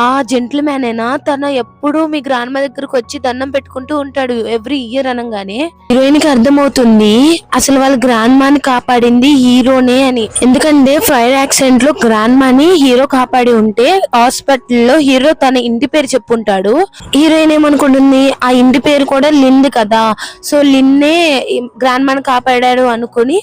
ఆ జెంటిల్ మ్యాన్ అయినా తన ఎప్పుడు మీ గ్రాండ్ మా దగ్గరకు వచ్చి దండం పెట్టుకుంటూ ఉంటాడు ఎవ్రీ ఇయర్ అనగానే హీరోయిన్ కి అర్థమవుతుంది అసలు వాళ్ళ గ్రాండ్ మాని కాపాడింది హీరోనే అని. ఎందుకంటే ఫైర్ యాక్సిడెంట్ లో గ్రాండ్ మాని హీరో కాపాడి ఉంటే హాస్పిటల్లో హీరో తన ఇంటి పేరు చెప్పుంటాడు. హీరోయిన్ ఏమనుకుంటుంది, ఆ ఇంటి పేరు కూడా లింది కదా, సో లిన్నే గ్రాండ్ మాని కాపాడాడు అనుకుని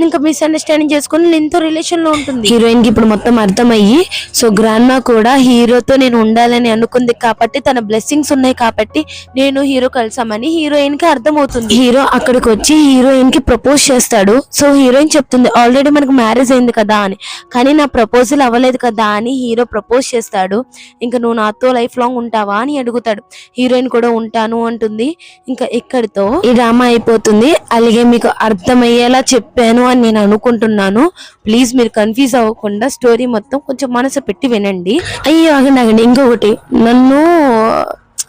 ఇంకా మిస్అండర్స్టాండింగ్ చేసుకుని లిన్ తో రిలేషన్ లో ఉంటుంది. హీరోయిన్ కి ఇప్పుడు మొత్తం అర్థమయ్యి, సో గ్రాండ్ మా కూడా హీరోతో నేను ఉండాలని అనుకుంది కాబట్టి, తన బ్లెస్సింగ్స్ ఉన్నాయి కాబట్టి నేను హీరో కలిసామని హీరోయిన్ కి అర్థమవుతుంది. హీరో అక్కడికి వచ్చి హీరోయిన్ కి ప్రపోజ్ చేస్తాడు. సో హీరోయిన్ చెప్తుంది, ఆల్రెడీ మనకు మ్యారేజ్ అయింది కదా అని, కానీ నా ప్రపోజల్ అవ్వలేదు కదా అని హీరో ప్రపోజ్ చేస్తాడు. ఇంకా నువ్వు నాతో లైఫ్ లాంగ్ ఉంటావా అని అడుగుతాడు. హీరోయిన్ కూడా ఉంటాను అంటుంది. ఇంకా ఇక్కడితో ఈ డ్రామా అయిపోతుంది. అలాగే మీకు అర్థమయ్యేలా చెప్పాను అని నేను అనుకుంటున్నాను. ప్లీజ్ మీరు కన్ఫ్యూజ్ అవ్వకుండా స్టోరీ మొత్తం కొంచెం మనసు పెట్టి వినండి. అయ్యో ఆగండి, ఇంకొకటి, నన్ను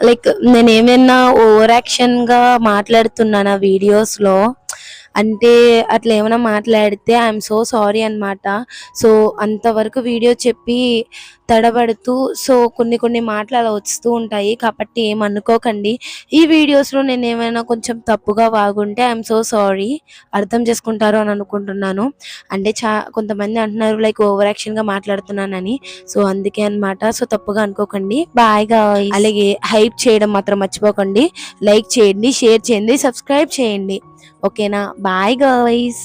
లైక్ నేను ఏమైనా ఓవర్ యాక్షన్ గా మాట్లాడుతున్నానా వీడియోస్ లో అంటే, అట్లా ఏమైనా మాట్లాడితే ఐఎమ్ సో సారీ అనమాట. సో అంతవరకు వీడియో చెప్పి తడబడుతూ సో కొన్ని మాటలు అలా వస్తూ ఉంటాయి కాబట్టి ఏమనుకోకండి. ఈ వీడియోస్లో నేను ఏమైనా కొంచెం తప్పుగా వాగుంటే ఐఎమ్ సో సారీ, అర్థం చేసుకుంటారు అని అనుకుంటున్నాను. అంటే కొంతమంది అంటున్నారు లైక్ ఓవర్ యాక్షన్గా మాట్లాడుతున్నానని, సో అందుకే అనమాట. సో తప్పుగా అనుకోకండి. Bye guys. అలాగే హైప్ చేయడం మాత్రం మర్చిపోకండి. లైక్ చేయండి, షేర్ చేయండి, సబ్స్క్రైబ్ చేయండి. ఓకేనా? Bye guys.